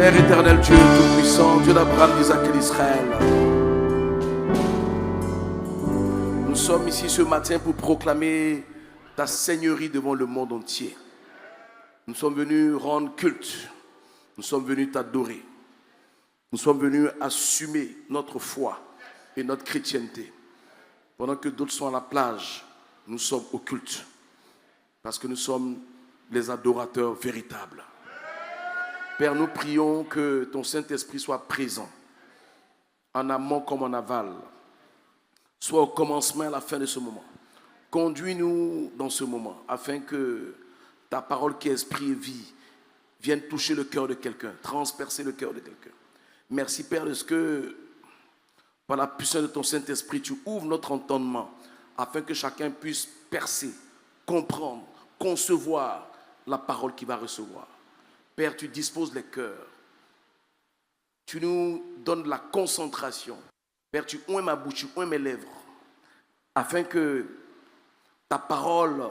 Père éternel, Dieu tout-puissant, Dieu d'Abraham, d'Isaac et d'Israël, nous sommes ici ce matin pour proclamer ta seigneurie devant le monde entier. Nous sommes venus rendre culte, nous sommes venus t'adorer, nous sommes venus assumer notre foi et notre chrétienté. Pendant que d'autres sont à la plage, nous sommes au culte, parce que nous sommes les adorateurs véritables. Père, nous prions que ton Saint-Esprit soit présent, en amont comme en aval, soit au commencement et à la fin de ce moment. Conduis-nous dans ce moment, afin que ta parole qui est esprit et vie vienne toucher le cœur de quelqu'un, transpercer le cœur de quelqu'un. Merci Père de ce que, par la puissance de ton Saint-Esprit, tu ouvres notre entendement, afin que chacun puisse percer, comprendre, concevoir la parole qu'il va recevoir. Père, tu disposes les cœurs. Tu nous donnes de la concentration. Père, tu oins ma bouche, tu oins mes lèvres, afin que ta parole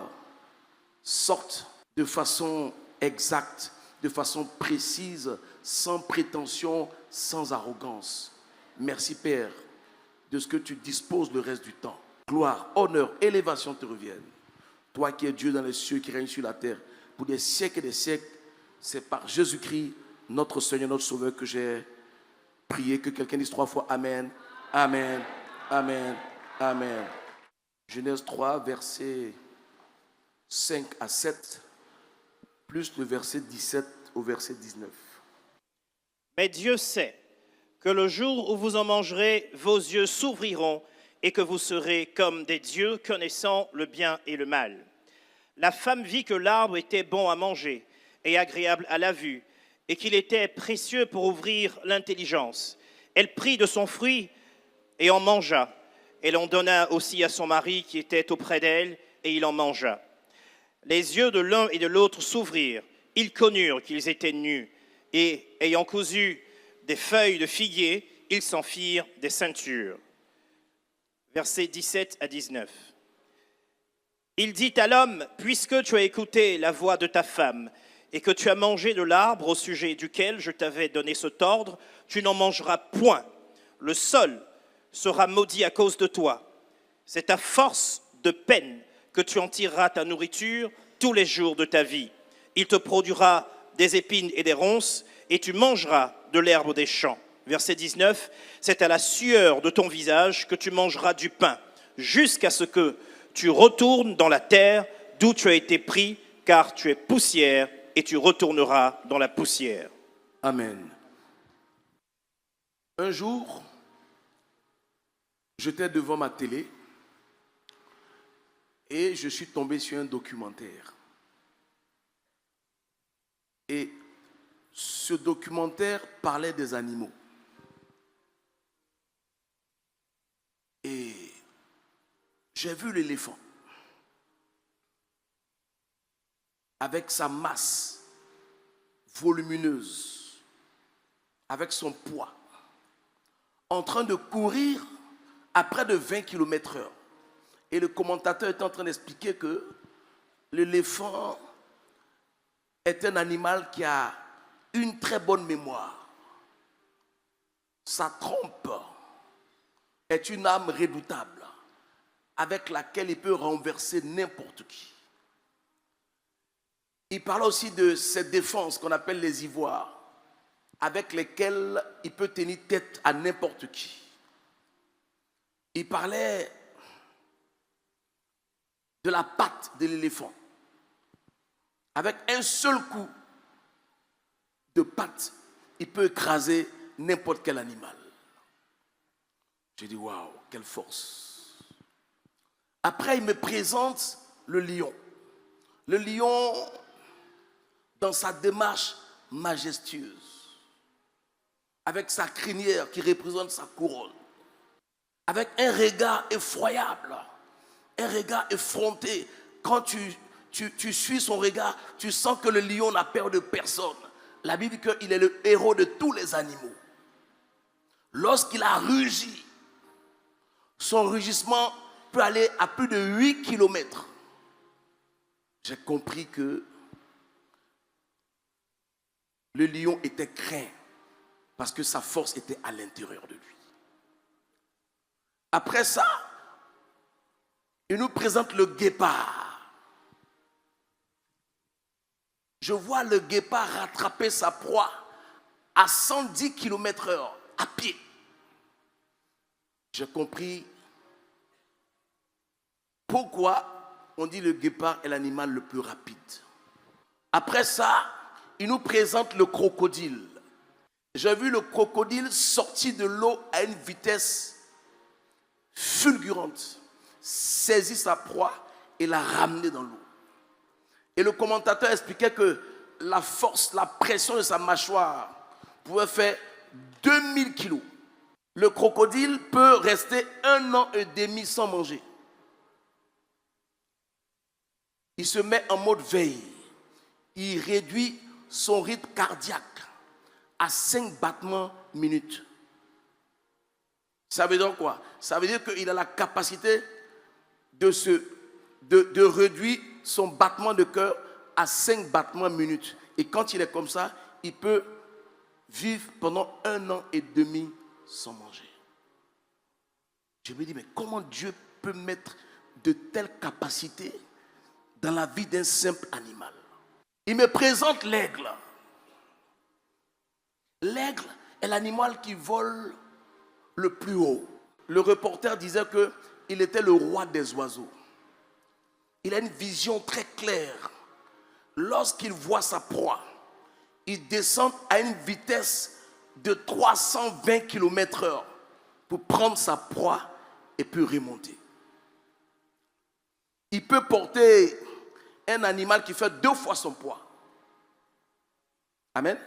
sorte de façon exacte, de façon précise, sans prétention, sans arrogance. Merci Père de ce que tu disposes le reste du temps. Gloire, honneur, élévation te reviennent. Toi qui es Dieu dans les cieux, qui règne sur la terre, pour des siècles et des siècles, c'est par Jésus-Christ, notre Seigneur, notre Sauveur, que j'ai prié. Que quelqu'un dise 3 fois Amen, Amen, Amen, Amen. Genèse 3, versets 5 à 7, plus le verset 17 au verset 19. Mais Dieu sait que le jour où vous en mangerez, vos yeux s'ouvriront et que vous serez comme des dieux connaissant le bien et le mal. La femme vit que l'arbre était bon à manger et agréable à la vue, et qu'il était précieux pour ouvrir l'intelligence. Elle prit de son fruit et en mangea. Elle en donna aussi à son mari qui était auprès d'elle, et il en mangea. Les yeux de l'un et de l'autre s'ouvrirent. Ils connurent qu'ils étaient nus, et ayant cousu des feuilles de figuier, ils s'en firent des ceintures. Versets 17 à 19. Il dit à l'homme, puisque tu as écouté la voix de ta femme, et que tu as mangé de l'arbre au sujet duquel je t'avais donné cet ordre, tu n'en mangeras point. Le sol sera maudit à cause de toi. C'est à force de peine que tu en tireras ta nourriture tous les jours de ta vie. Il te produira des épines et des ronces, et tu mangeras de l'herbe des champs. Verset 19, c'est à la sueur de ton visage que tu mangeras du pain, jusqu'à ce que tu retournes dans la terre d'où tu as été pris, car tu es poussière, et tu retourneras dans la poussière. Amen. Un jour, j'étais devant ma télé et je suis tombé sur un documentaire. Et ce documentaire parlait des animaux. Et j'ai vu l'éléphant avec sa masse volumineuse, avec son poids, en train de courir à près de 20 km/h. Et le commentateur est en train d'expliquer que l'éléphant est un animal qui a une très bonne mémoire. Sa trompe est une arme redoutable avec laquelle il peut renverser n'importe qui. Il parle aussi de ses défenses qu'on appelle les ivoires, avec lesquelles il peut tenir tête à n'importe qui. Il parlait de la patte de l'éléphant. Avec un seul coup de patte, il peut écraser n'importe quel animal. J'ai dit, waouh, quelle force. Après, il me présente le lion. Le lion, dans sa démarche majestueuse, avec sa crinière qui représente sa couronne, avec un regard effroyable, un regard effronté. Quand tu suis son regard, tu sens que le lion n'a peur de personne. La Bible dit qu'il est le héros de tous les animaux. Lorsqu'il a rugi, son rugissement peut aller à plus de 8 km. J'ai compris que le lion était craint Parce que sa force était à l'intérieur de lui. Après ça, il nous présente le guépard. Je vois le guépard rattraper sa proie à 110 km/h, à pied. J'ai compris pourquoi on dit le guépard est l'animal le plus rapide. Après ça, il nous présente le crocodile. J'ai vu le crocodile sortir de l'eau à une vitesse fulgurante, saisir sa proie et la ramener dans l'eau. Et le commentateur expliquait que la force, la pression de sa mâchoire pouvait faire 2000 kilos. Le crocodile peut rester 1 an et demi sans manger. Il se met en mode veille. Il réduit son rythme cardiaque à 5 battements minutes. Ça veut dire quoi? Ça veut dire qu'il a la capacité de réduire son battement de cœur à 5 battements minutes. Et quand il est comme ça, il peut vivre pendant 1 an et demi sans manger. Je me dis, mais comment Dieu peut mettre de telles capacités dans la vie d'un simple animal? Il me présente l'aigle. L'aigle est l'animal qui vole le plus haut. Le reporter disait qu'il était le roi des oiseaux. Il a une vision très claire. Lorsqu'il voit sa proie, il descend à une vitesse de 320 km/h pour prendre sa proie et puis remonter. Il peut porter un animal qui fait 2 fois son poids. Amen.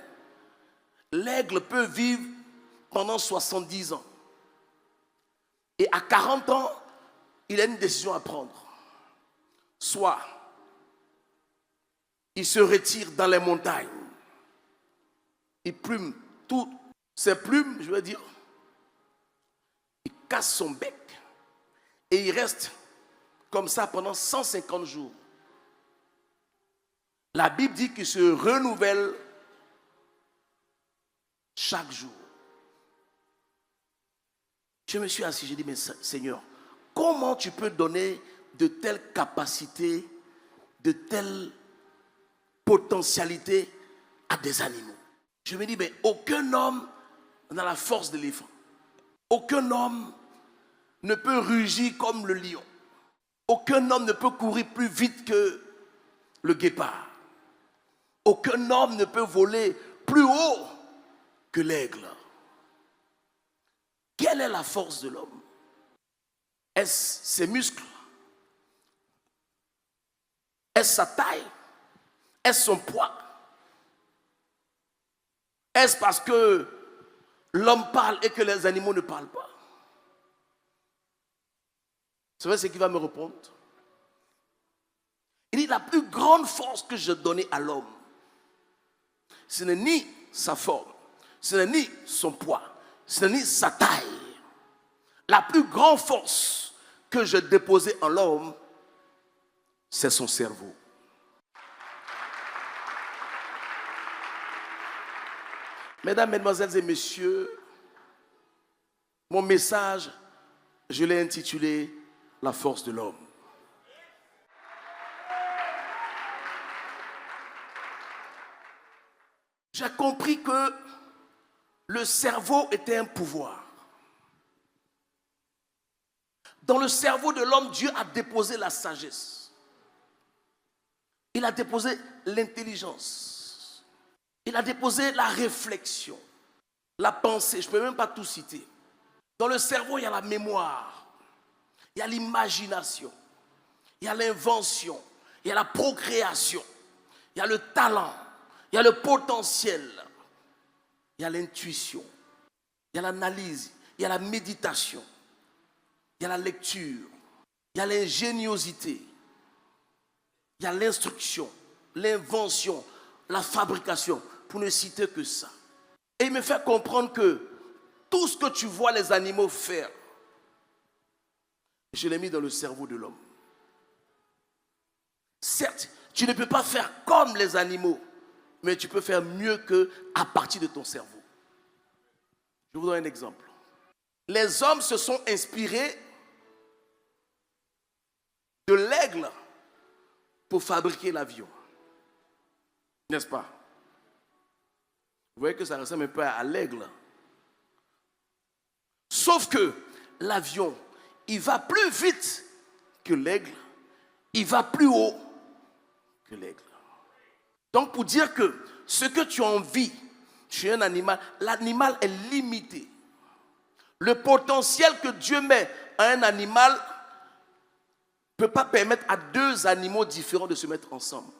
L'aigle peut vivre pendant 70 ans. Et à 40 ans, il a une décision à prendre. Soit il se retire dans les montagnes, il plume toutes ses plumes, je veux dire, il casse son bec et il reste comme ça pendant 150 jours. La Bible dit qu'il se renouvelle chaque jour. Je me suis assis, j'ai dit, mais Seigneur, comment tu peux donner de telles capacités, de telles potentialités à des animaux? Je me dis, mais aucun homme n'a la force de l'éléphant. Aucun homme ne peut rugir comme le lion. Aucun homme ne peut courir plus vite que le guépard. Aucun homme ne peut voler plus haut que l'aigle. Quelle est la force de l'homme? Est-ce ses muscles? Est-ce sa taille? Est-ce son poids? Est-ce parce que l'homme parle et que les animaux ne parlent pas? Vous savez ce qu'il va me répondre? Il dit, la plus grande force que je donnais à l'homme, ce n'est ni sa forme, ce n'est ni son poids, ce n'est ni sa taille. La plus grande force que je déposais en l'homme, c'est son cerveau. Mesdames, mesdemoiselles et messieurs, mon message, je l'ai intitulé « La force de l'homme ». J'ai compris que le cerveau était un pouvoir. Dans le cerveau de l'homme, Dieu a déposé la sagesse. Il a déposé l'intelligence. Il a déposé la réflexion, la pensée. Je ne peux même pas tout citer. Dans le cerveau, il y a la mémoire, il y a l'imagination, il y a l'invention, il y a la procréation, il y a le talent, il y a le potentiel, il y a l'intuition, il y a l'analyse, il y a la méditation, il y a la lecture, il y a l'ingéniosité, il y a l'instruction, l'invention, la fabrication, pour ne citer que ça. Et il me fait comprendre que tout ce que tu vois les animaux faire, je l'ai mis dans le cerveau de l'homme. Certes, tu ne peux pas faire comme les animaux, mais tu peux faire mieux qu'à partir de ton cerveau. Je vous donne un exemple. Les hommes se sont inspirés de l'aigle pour fabriquer l'avion. N'est-ce pas? Vous voyez que ça ressemble un peu à l'aigle. Sauf que l'avion, il va plus vite que l'aigle. Il va plus haut que l'aigle. Donc pour dire que ce que tu as envie chez un animal, l'animal est limité. Le potentiel que Dieu met à un animal ne peut pas permettre à deux animaux différents de se mettre ensemble.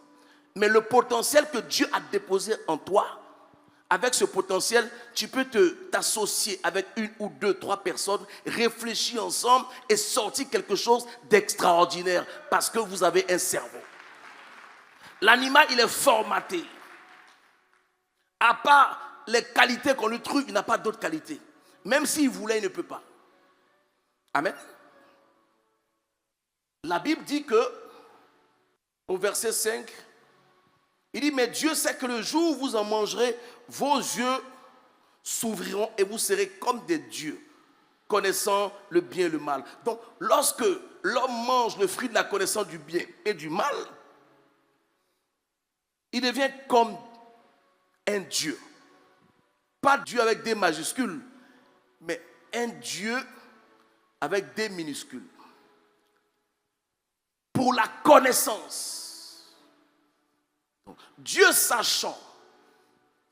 Mais le potentiel que Dieu a déposé en toi, avec ce potentiel, tu peux t'associer avec une ou deux, trois personnes, réfléchir ensemble et sortir quelque chose d'extraordinaire parce que vous avez un cerveau. L'animal, il est formaté. À part les qualités qu'on lui trouve, il n'a pas d'autres qualités. Même s'il voulait, il ne peut pas. Amen. La Bible dit que, au verset 5, il dit, mais Dieu sait que le jour où vous en mangerez, vos yeux s'ouvriront et vous serez comme des dieux, connaissant le bien et le mal. Donc, lorsque l'homme mange le fruit de la connaissance du bien et du mal, il devient comme un Dieu. Pas Dieu avec des majuscules, mais un Dieu avec des minuscules. Pour la connaissance. Donc, Dieu sachant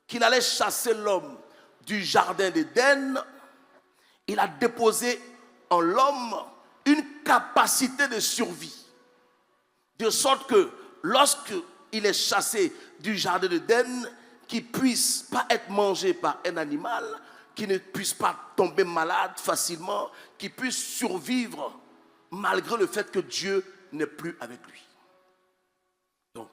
qu'il allait chasser l'homme du jardin d'Éden, il a déposé en l'homme une capacité de survie. De sorte que lorsqu'il est chassé du jardin d'Éden, qu'il ne puisse pas être mangé par un animal, qu'il ne puisse pas tomber malade facilement, qu'il puisse survivre malgré le fait que Dieu n'est plus avec lui. Donc,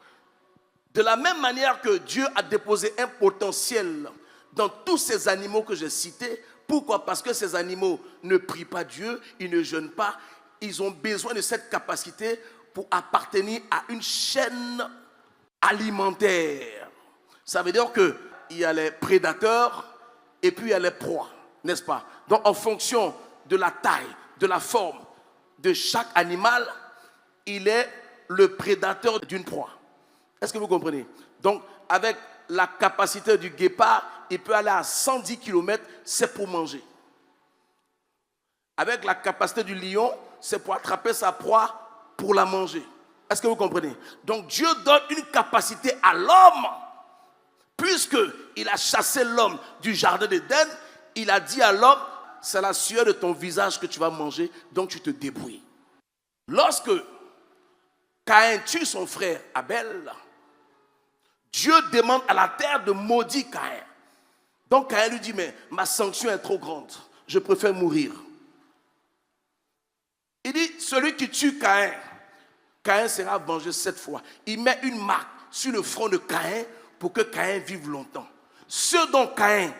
de la même manière que Dieu a déposé un potentiel dans tous ces animaux que j'ai cités, pourquoi? Parce que ces animaux ne prient pas Dieu, ils ne jeûnent pas, ils ont besoin de cette capacité pour appartenir à une chaîne alimentaire. Ça veut dire qu'il y a les prédateurs et puis il y a les proies, n'est-ce pas? Donc en fonction de la taille, de la forme de chaque animal, il est le prédateur d'une proie. Est-ce que vous comprenez? Donc avec la capacité du guépard, il peut aller à 110 km, c'est pour manger. Avec la capacité du lion, c'est pour attraper sa proie, pour la manger. Est-ce que vous comprenez? Donc Dieu donne une capacité à l'homme. Puisqu'il a chassé l'homme du jardin d'Éden, il a dit à l'homme, c'est la sueur de ton visage que tu vas manger, donc tu te débrouilles. Lorsque Caïn tue son frère Abel, Dieu demande à la terre de maudire Caïn. Donc Caïn lui dit, mais ma sanction est trop grande, je préfère mourir. Il dit, celui qui tue Caïn, Caïn sera vengé 7 fois. Il met une marque sur le front de Caïn pour que Caïn vive longtemps. Ce dont Caïn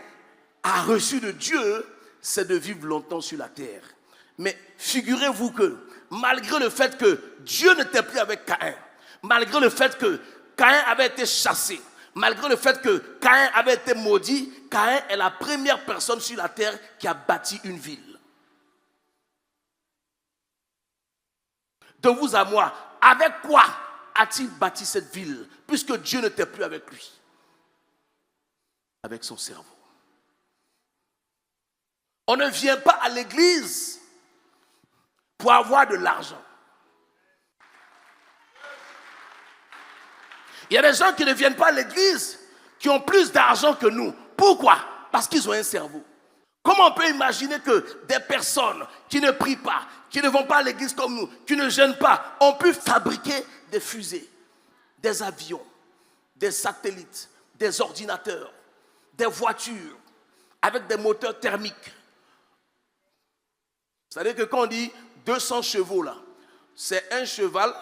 a reçu de Dieu, c'est de vivre longtemps sur la terre. Mais figurez-vous que, malgré le fait que Dieu n'était plus avec Caïn, malgré le fait que Caïn avait été chassé, malgré le fait que Caïn avait été maudit, Caïn est la première personne sur la terre qui a bâti une ville. De vous à moi, avec quoi a-t-il bâti cette ville, puisque Dieu n'était plus avec lui? Avec son cerveau. On ne vient pas à l'église pour avoir de l'argent. Il y a des gens qui ne viennent pas à l'église qui ont plus d'argent que nous. Pourquoi? Parce qu'ils ont un cerveau. Comment on peut imaginer que des personnes qui ne prient pas, qui ne vont pas à l'église comme nous, qui ne jeûnent pas, ont pu fabriquer des fusées, des avions, des satellites, des ordinateurs, des voitures avec des moteurs thermiques? C'est-à-dire que quand on dit 200 chevaux là, c'est un cheval,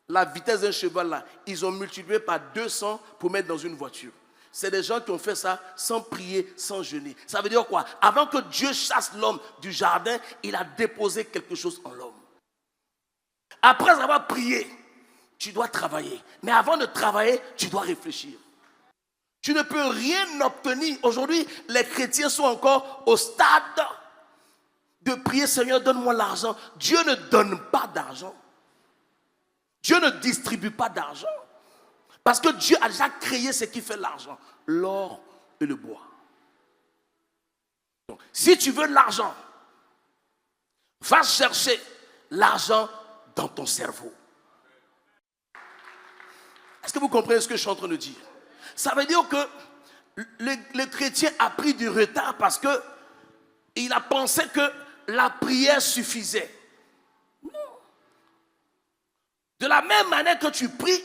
la vitesse d'un cheval là, ils ont multiplié par 200 pour mettre dans une voiture. C'est des gens qui ont fait ça sans prier, sans jeûner. Ça veut dire quoi? Avant que Dieu chasse l'homme du jardin, il a déposé quelque chose en l'homme. Après avoir prié, tu dois travailler. Mais avant de travailler, tu dois réfléchir. Tu ne peux rien obtenir. Aujourd'hui, les chrétiens sont encore au stade de prier, Seigneur, donne-moi l'argent. Dieu ne donne pas d'argent. Dieu ne distribue pas d'argent. Parce que Dieu a déjà créé ce qui fait l'argent, l'or et le bois. Donc, si tu veux l'argent, va chercher l'argent dans ton cerveau. Est-ce que vous comprenez ce que je suis en train de dire? Ça veut dire que le chrétien a pris du retard parce que il a pensé que la prière suffisait. Non. De la même manière que tu pries,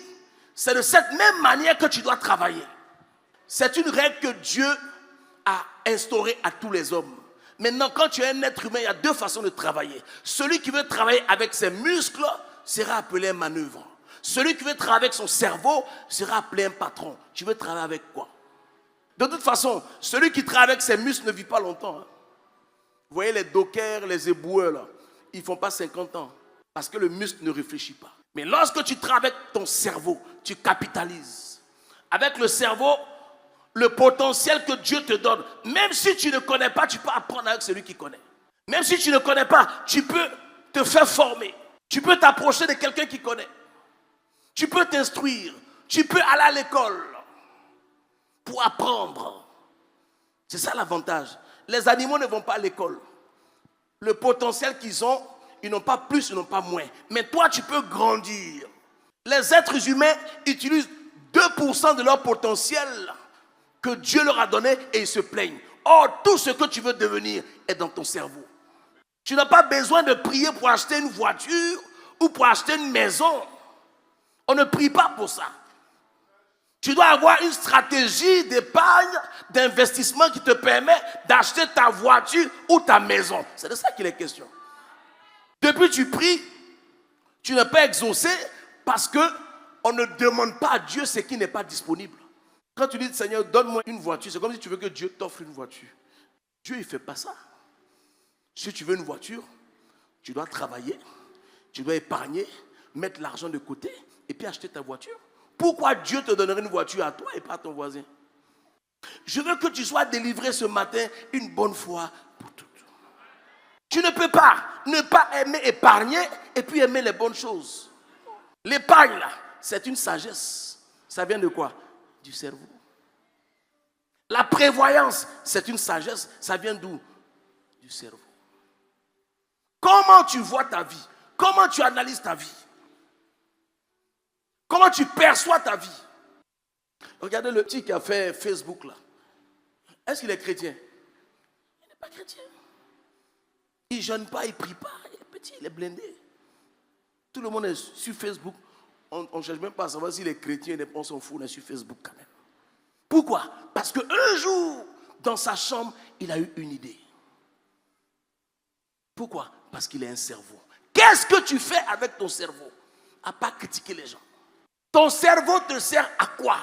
c'est de cette même manière que tu dois travailler. C'est une règle que Dieu a instaurée à tous les hommes. Maintenant, quand tu es un être humain, il y a deux façons de travailler. Celui qui veut travailler avec ses muscles sera appelé un manœuvre. Celui qui veut travailler avec son cerveau sera appelé un patron. Tu veux travailler avec quoi? De toute façon, celui qui travaille avec ses muscles ne vit pas longtemps. Hein. Vous voyez les dockers, les éboueurs, là, ils ne font pas 50 ans. Parce que le muscle ne réfléchit pas. Mais lorsque tu travailles avec ton cerveau, tu capitalises. Avec le cerveau, le potentiel que Dieu te donne, même si tu ne connais pas, tu peux apprendre avec celui qui connaît. Même si tu ne connais pas, tu peux te faire former. Tu peux t'approcher de quelqu'un qui connaît. Tu peux t'instruire. Tu peux aller à l'école pour apprendre. C'est ça l'avantage. Les animaux ne vont pas à l'école. Le potentiel qu'ils ont, ils n'ont pas plus, ils n'ont pas moins. Mais toi, tu peux grandir. Les êtres humains utilisent 2% de leur potentiel que Dieu leur a donné et ils se plaignent. Or, tout ce que tu veux devenir est dans ton cerveau. Tu n'as pas besoin de prier pour acheter une voiture ou pour acheter une maison. On ne prie pas pour ça. Tu dois avoir une stratégie d'épargne, d'investissement qui te permet d'acheter ta voiture ou ta maison. C'est de ça qu'il est question. Depuis que tu pries, tu n'es pas exaucé parce qu'on ne demande pas à Dieu ce qui n'est pas disponible. Quand tu dis, Seigneur, donne-moi une voiture, c'est comme si tu veux que Dieu t'offre une voiture. Dieu, il ne fait pas ça. Si tu veux une voiture, tu dois travailler, tu dois épargner, mettre l'argent de côté et puis acheter ta voiture. Pourquoi Dieu te donnerait une voiture à toi et pas à ton voisin? Je veux que tu sois délivré ce matin une bonne fois pour toutes. Tu ne peux pas ne pas aimer épargner et puis aimer les bonnes choses. L'épargne, là, c'est une sagesse. Ça vient de quoi? Du cerveau. La prévoyance, c'est une sagesse. Ça vient d'où? Du cerveau. Comment tu vois ta vie? Comment tu analyses ta vie? Comment tu perçois ta vie? Regardez le petit qui a fait Facebook là. Est-ce qu'il est chrétien? Il n'est pas chrétien. Il ne jeûne pas, il ne prie pas. Il est petit, il est blindé. Tout le monde est sur Facebook. On ne cherche même pas à savoir s'il est chrétien. On s'en fout, on est sur Facebook quand même. Pourquoi? Parce qu'un jour, dans sa chambre, il a eu une idée. Pourquoi? Parce qu'il a un cerveau. Qu'est-ce que tu fais avec ton cerveau? À part critiquer les gens. Ton cerveau te sert à quoi?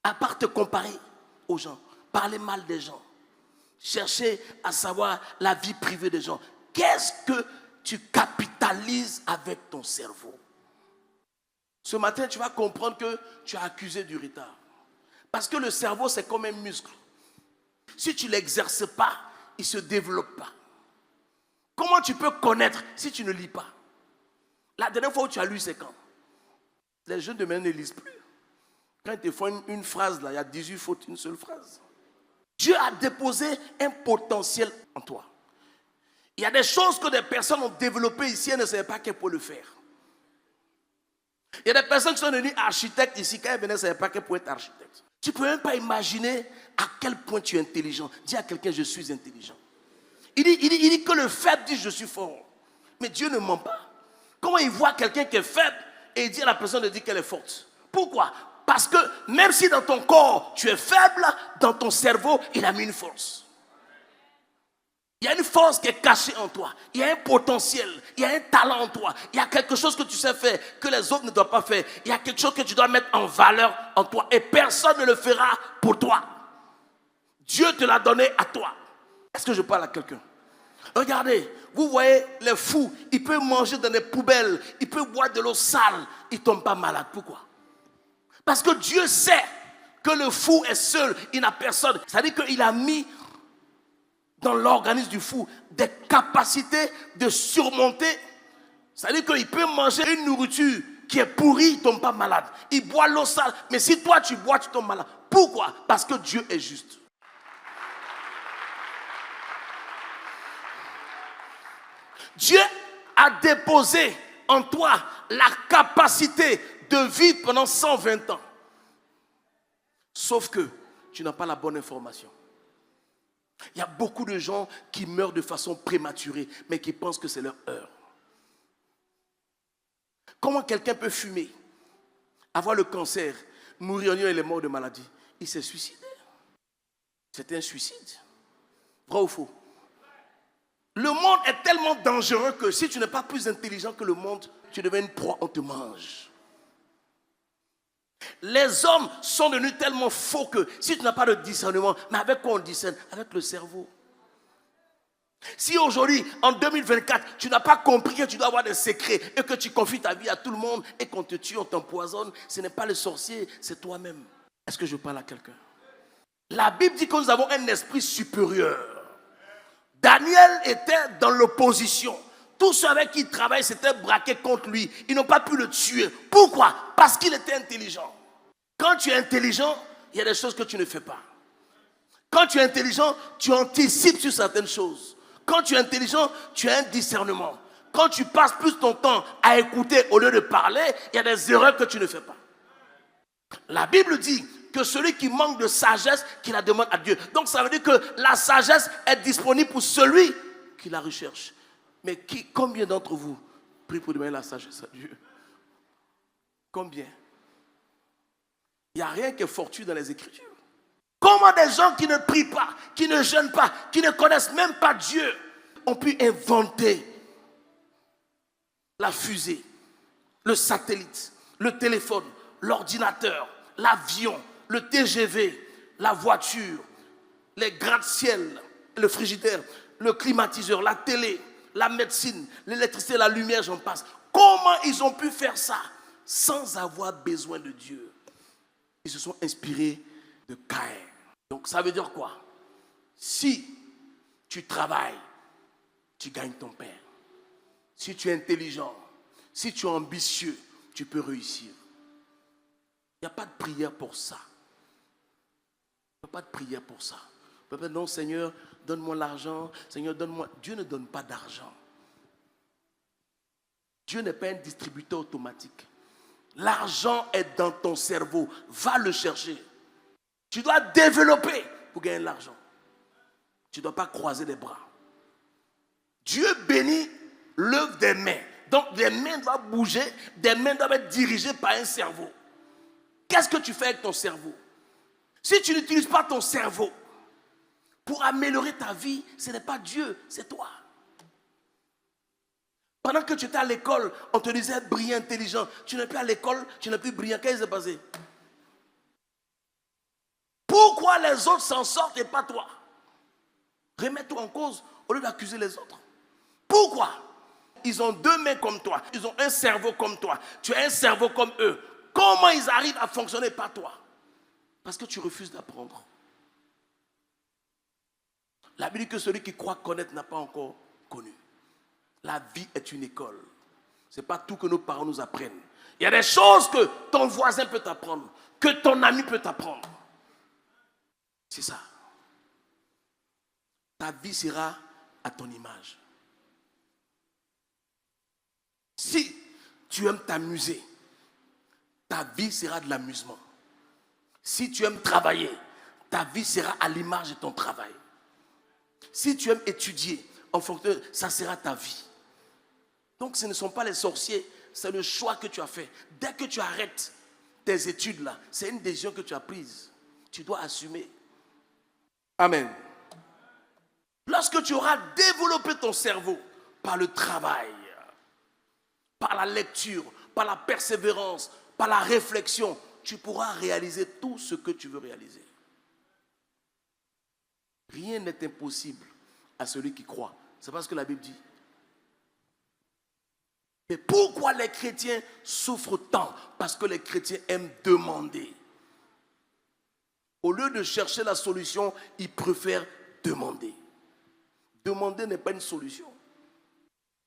À part te comparer aux gens, parler mal des gens, chercher à savoir la vie privée des gens. Qu'est-ce que tu capitalises avec ton cerveau? Ce matin, tu vas comprendre que tu as accusé du retard. Parce que le cerveau, c'est comme un muscle. Si tu ne l'exerces pas, il ne se développe pas. Comment tu peux connaître si tu ne lis pas? La dernière fois où tu as lu, c'est quand? Les jeunes de maintenant ne lisent plus. Quand ils te font une phrase, là, il y a 18 fautes, une seule phrase. Dieu a déposé un potentiel en toi. Il y a des choses que des personnes ont développées ici et ne savaient pas qu'elles pouvaient le faire. Il y a des personnes qui sont devenues architectes ici, quand elles venaient, ne savaient pas qu'elles pouvaient être architectes. Tu ne peux même pas imaginer à quel point tu es intelligent. Dis à quelqu'un, je suis intelligent. Il dit que le faible dit, je suis fort. Mais Dieu ne ment pas. Comment il voit quelqu'un qui est faible et il dit à la personne de dire qu'elle est forte? Pourquoi? Parce que même si dans ton corps tu es faible, dans ton cerveau, il a mis une force. Il y a une force qui est cachée en toi. Il y a un potentiel, il y a un talent en toi. Il y a quelque chose que tu sais faire que les autres ne doivent pas faire. Il y a quelque chose que tu dois mettre en valeur en toi et personne ne le fera pour toi. Dieu te l'a donné à toi. Est-ce que je parle à quelqu'un? Regardez, vous voyez les fous, ils peuvent manger dans des poubelles, ils peuvent boire de l'eau sale, ils ne tombent pas malades. Pourquoi? Parce que Dieu sait que le fou est seul, il n'a personne. C'est-à-dire qu'il a mis dans l'organisme du fou des capacités de surmonter. C'est-à-dire qu'il peut manger une nourriture qui est pourrie, il ne tombe pas malade. Il boit l'eau sale, mais si toi tu bois, tu tombes malade. Pourquoi? Parce que Dieu est juste. Dieu a déposé en toi la capacité de vivre pendant 120 ans. Sauf que tu n'as pas la bonne information. Il y a beaucoup de gens qui meurent de façon prématurée, mais qui pensent que c'est leur heure. Comment quelqu'un peut fumer, avoir le cancer, mourir et il est mort de maladie? Il s'est suicidé. C'était un suicide. Vrai ou faux? Le monde est tellement dangereux que si tu n'es pas plus intelligent que le monde, tu deviens une proie, on te mange. Les hommes sont devenus tellement faux que si tu n'as pas de discernement, mais avec quoi on discerne? Avec le cerveau. Si aujourd'hui, en 2024, tu n'as pas compris que tu dois avoir des secrets et que tu confies ta vie à tout le monde et qu'on te tue, on t'empoisonne, ce n'est pas le sorcier, c'est toi-même. Est-ce que je parle à quelqu'un? La Bible dit que nous avons un esprit supérieur. Daniel était dans l'opposition. Tous ceux avec qui il travaille s'étaient braqués contre lui. Ils n'ont pas pu le tuer. Pourquoi? Parce qu'il était intelligent. Quand tu es intelligent, il y a des choses que tu ne fais pas. Quand tu es intelligent, tu anticipes sur certaines choses. Quand tu es intelligent, tu as un discernement. Quand tu passes plus ton temps à écouter au lieu de parler, il y a des erreurs que tu ne fais pas. La Bible dit que celui qui manque de sagesse, qu'il la demande à Dieu. Donc ça veut dire que la sagesse est disponible pour celui qui la recherche. Mais combien d'entre vous prient pour demander la sagesse à Dieu? Combien? Il n'y a rien qui est fortuit dans les Écritures. Comment des gens qui ne prient pas, qui ne jeûnent pas, qui ne connaissent même pas Dieu, ont pu inventer la fusée, le satellite, le téléphone, l'ordinateur, l'avion, le TGV, la voiture, les gratte-ciel, le frigidaire, le climatiseur, la télé, la médecine, l'électricité, la lumière, j'en passe. Comment ils ont pu faire ça sans avoir besoin de Dieu? Ils se sont inspirés de Caïn. Donc ça veut dire quoi? Si tu travailles, tu gagnes ton pain. Si tu es intelligent, si tu es ambitieux, tu peux réussir. Il n'y a pas de prière pour ça. Il n'y a pas de prière pour ça. Non, Seigneur, donne-moi l'argent. Seigneur, donne-moi. Dieu ne donne pas d'argent. Dieu n'est pas un distributeur automatique. L'argent est dans ton cerveau. Va le chercher. Tu dois développer pour gagner de l'argent. Tu ne dois pas croiser les bras. Dieu bénit l'œuvre des mains. Donc des mains doivent bouger, des mains doivent être dirigées par un cerveau. Qu'est-ce que tu fais avec ton cerveau? Si tu n'utilises pas ton cerveau pour améliorer ta vie, ce n'est pas Dieu, c'est toi. Pendant que tu étais à l'école, on te disait brillant, intelligent. Tu n'es plus à l'école, tu n'es plus brillant. Qu'est-ce qui s'est passé? Pourquoi les autres s'en sortent et pas toi? Remets-toi en cause au lieu d'accuser les autres. Pourquoi? Ils ont deux mains comme toi. Ils ont un cerveau comme toi. Tu as un cerveau comme eux. Comment ils arrivent à fonctionner pas toi? Parce que tu refuses d'apprendre. La Bible dit que celui qui croit connaître n'a pas encore connu. La vie est une école. Ce n'est pas tout que nos parents nous apprennent. Il y a des choses que ton voisin peut t'apprendre, que ton ami peut t'apprendre. C'est ça. Ta vie sera à ton image. Si tu aimes t'amuser, ta vie sera de l'amusement. Si tu aimes travailler, ta vie sera à l'image de ton travail. Si tu aimes étudier, en fonction, ça sera ta vie. Donc ce ne sont pas les sorciers, c'est le choix que tu as fait. Dès que tu arrêtes tes études là, c'est une décision que tu as prise. Tu dois assumer. Amen. Lorsque tu auras développé ton cerveau par le travail, par la lecture, par la persévérance, par la réflexion, tu pourras réaliser tout ce que tu veux réaliser. Rien n'est impossible à celui qui croit. C'est pas ce que la Bible dit. Mais pourquoi les chrétiens souffrent tant? Parce que les chrétiens aiment demander. Au lieu de chercher la solution, ils préfèrent demander. Demander n'est pas une solution.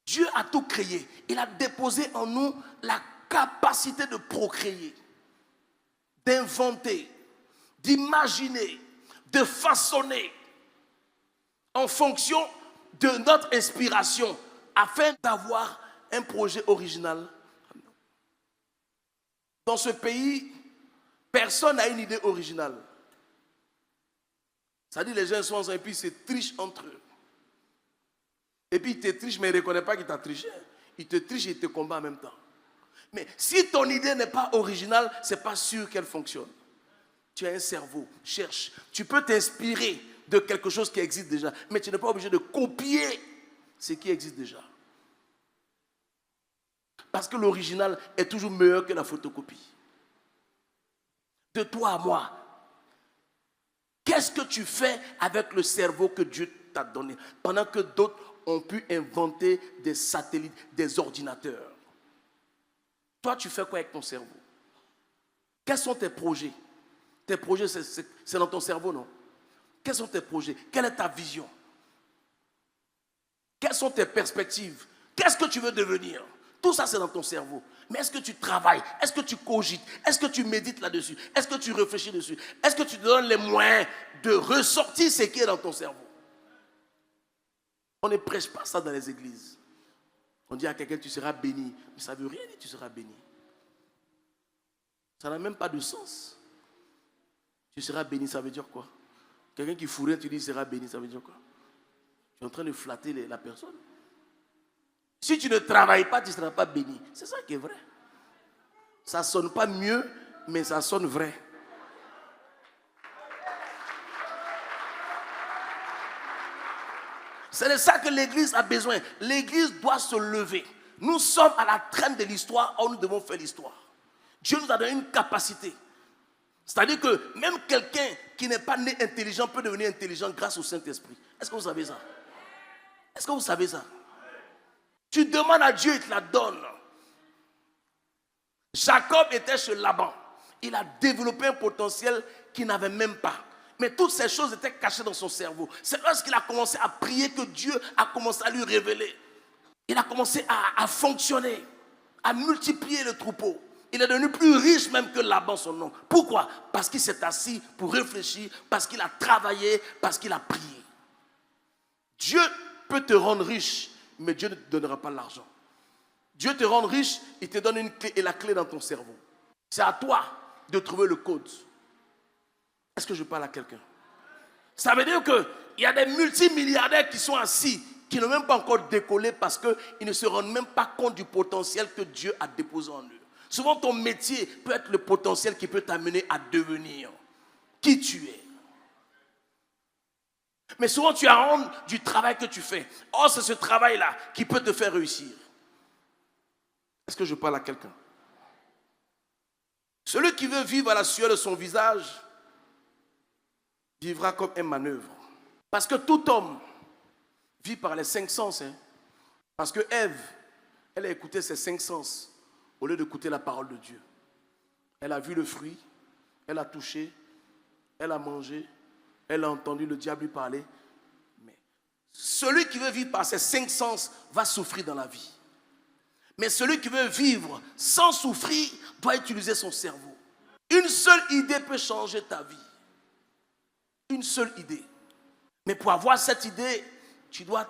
Dieu a tout créé. Il a déposé en nous la capacité de procréer, d'inventer, d'imaginer, de façonner en fonction de notre inspiration afin d'avoir un projet original. Dans ce pays, personne n'a une idée originale. C'est-à-dire les gens sont ensemble et puis ils se trichent entre eux. Et puis ils te trichent mais ils ne reconnaissent pas qu'il t'a triché. Ils te trichent et ils te combattent en même temps. Mais si ton idée n'est pas originale, ce n'est pas sûr qu'elle fonctionne. Tu as un cerveau, cherche. Tu peux t'inspirer de quelque chose qui existe déjà, mais tu n'es pas obligé de copier ce qui existe déjà. Parce que l'original est toujours meilleur que la photocopie. De toi à moi, qu'est-ce que tu fais avec le cerveau que Dieu t'a donné pendant que d'autres ont pu inventer des satellites, des ordinateurs? Toi, tu fais quoi avec ton cerveau? Quels sont tes projets? Tes projets, c'est dans ton cerveau, non? Quels sont tes projets? Quelle est ta vision? Quelles sont tes perspectives? Qu'est-ce que tu veux devenir? Tout ça, c'est dans ton cerveau. Mais est-ce que tu travailles? Est-ce que tu cogites? Est-ce que tu médites là-dessus? Est-ce que tu réfléchis dessus? Est-ce que tu te donnes les moyens de ressortir ce qui est dans ton cerveau? On ne prêche pas ça dans les églises. On dit à quelqu'un, tu seras béni. Mais ça ne veut rien dire, tu seras béni. Ça n'a même pas de sens. Tu seras béni, ça veut dire quoi? Quelqu'un qui fout rien, tu dis, il sera béni, ça veut dire quoi? Tu es en train de flatter la personne. Si tu ne travailles pas, tu ne seras pas béni. C'est ça qui est vrai. Ça ne sonne pas mieux, mais ça sonne vrai. C'est de ça que l'Église a besoin. L'Église doit se lever. Nous sommes à la traîne de l'histoire, or nous devons faire l'histoire. Dieu nous a donné une capacité. C'est-à-dire que même quelqu'un qui n'est pas né intelligent peut devenir intelligent grâce au Saint-Esprit. Est-ce que vous savez ça? Est-ce que vous savez ça? Tu demandes à Dieu, il te la donne. Jacob était chez Laban. Il a développé un potentiel qu'il n'avait même pas. Mais toutes ces choses étaient cachées dans son cerveau. C'est lorsqu'il a commencé à prier que Dieu a commencé à lui révéler. Il a commencé à fonctionner, à multiplier le troupeau. Il est devenu plus riche même que Laban, son nom. Pourquoi? Parce qu'il s'est assis pour réfléchir, parce qu'il a travaillé, parce qu'il a prié. Dieu peut te rendre riche, mais Dieu ne te donnera pas l'argent. Dieu te rend riche, il te donne une clé et la clé dans ton cerveau. C'est à toi de trouver le code. Est-ce que je parle à quelqu'un? Ça veut dire qu'il y a des multimilliardaires qui sont assis, qui n'ont même pas encore décollé parce qu'ils ne se rendent même pas compte du potentiel que Dieu a déposé en eux. Souvent, ton métier peut être le potentiel qui peut t'amener à devenir qui tu es. Mais souvent, tu as honte du travail que tu fais. Oh, c'est ce travail-là qui peut te faire réussir. Est-ce que je parle à quelqu'un? Celui qui veut vivre à la sueur de son visage vivra comme un manœuvre. Parce que tout homme vit par les 5 sens. Parce que Ève, elle a écouté ses 5 sens au lieu d'écouter la parole de Dieu. Elle a vu le fruit, elle a touché, elle a mangé, elle a entendu le diable lui parler. Mais celui qui veut vivre par ses 5 sens va souffrir dans la vie. Mais celui qui veut vivre sans souffrir doit utiliser son cerveau. Une seule idée peut changer ta vie. Une seule idée. Mais pour avoir cette idée, tu dois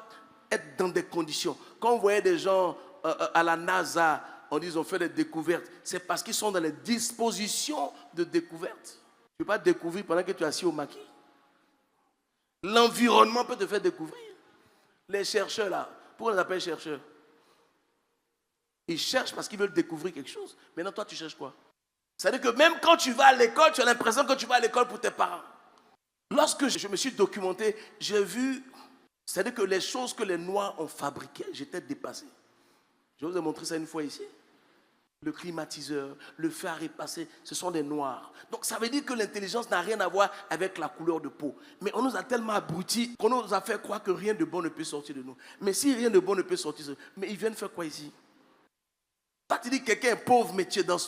être dans des conditions. Quand on voyait des gens à la NASA, on dit qu'ils ont fait des découvertes, c'est parce qu'ils sont dans les dispositions de découverte. Tu ne peux pas découvrir pendant que tu es assis au maquis. L'environnement peut te faire découvrir. Les chercheurs là, pourquoi on les appelle chercheurs? Ils cherchent parce qu'ils veulent découvrir quelque chose. Maintenant, toi, tu cherches quoi? C'est-à-dire que même quand tu vas à l'école, tu as l'impression que tu vas à l'école pour tes parents. Lorsque je me suis documenté, j'ai vu, c'est-à-dire que les choses que les Noirs ont fabriquées, j'étais dépassé. Je vous ai montré ça une fois ici. Le climatiseur, le fer à repasser, ce sont des Noirs. Donc ça veut dire que l'intelligence n'a rien à voir avec la couleur de peau. Mais on nous a tellement abrutis qu'on nous a fait croire que rien de bon ne peut sortir de nous. Mais si rien de bon ne peut sortir, mais ils viennent faire quoi ici? Toi, tu dis que quelqu'un est pauvre, mais tu es dans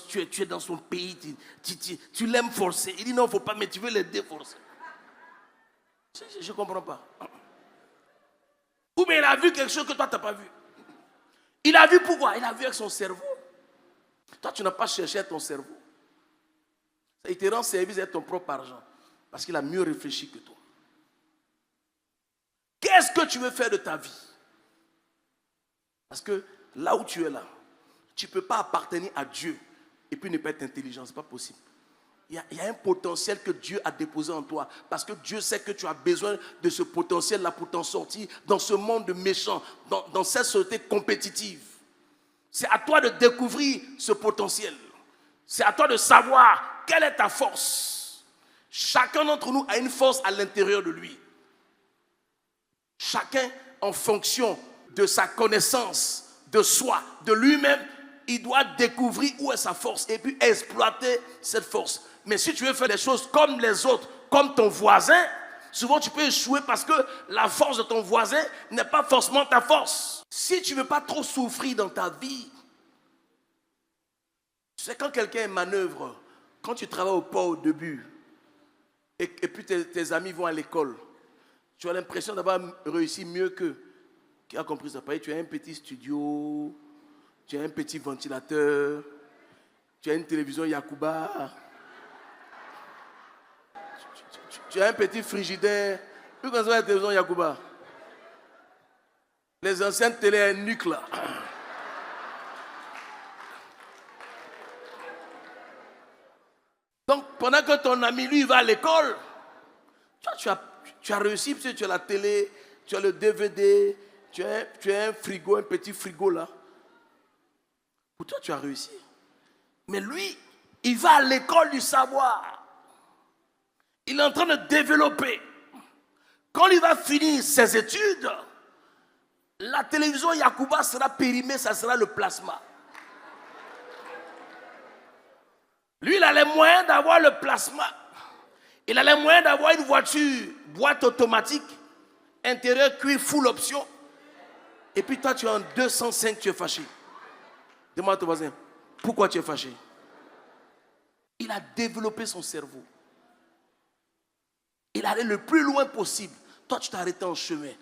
son pays, tu l'aimes forcer. Il dit non, il ne faut pas, mais tu veux l'aider forcer. Je ne comprends pas. Ou bien il a vu quelque chose que toi, tu n'as pas vu. Il a vu pourquoi? Il a vu avec son cerveau. Toi, tu n'as pas cherché avec ton cerveau. Il te rend service avec ton propre argent. Parce qu'il a mieux réfléchi que toi. Qu'est-ce que tu veux faire de ta vie? Parce que là où tu es là, tu ne peux pas appartenir à Dieu et puis ne pas être intelligent. Ce n'est pas possible. Il y a un potentiel que Dieu a déposé en toi. Parce que Dieu sait que tu as besoin de ce potentiel-là pour t'en sortir dans ce monde de méchants, dans cette société compétitive. C'est à toi de découvrir ce potentiel. C'est à toi de savoir quelle est ta force. Chacun d'entre nous a une force à l'intérieur de lui. Chacun, en fonction de sa connaissance, de soi, de lui-même, il doit découvrir où est sa force et puis exploiter cette force. Mais si tu veux faire les choses comme les autres, comme ton voisin, souvent tu peux échouer parce que la force de ton voisin n'est pas forcément ta force. Si tu ne veux pas trop souffrir dans ta vie, tu sais, quand quelqu'un manœuvre, quand tu travailles au port au début, et puis tes amis vont à l'école, tu as l'impression d'avoir réussi mieux qu'eux. Qui a compris ça? Tu as un petit studio, tu as un petit ventilateur, tu as une télévision Yakuba, tu as un petit frigidaire. Plus qu'on la télévision Yakuba. Les anciennes télé nucléaires là. Donc, pendant que ton ami, lui, va à l'école, tu as réussi, parce que tu as la télé, tu as le DVD, tu as un frigo, un petit frigo là. Pour toi, tu as réussi. Mais lui, il va à l'école du savoir. Il est en train de développer. Quand il va finir ses études, la télévision Yakuba sera périmée, ça sera le plasma. Lui, il a les moyens d'avoir le plasma. Il a les moyens d'avoir une voiture, boîte automatique, intérieur cuir, full option. Et puis toi, tu es en 205, tu es fâché. Demande à ton voisin, pourquoi tu es fâché? Il a développé son cerveau. Il allait le plus loin possible. Toi, tu t'es arrêté en chemin.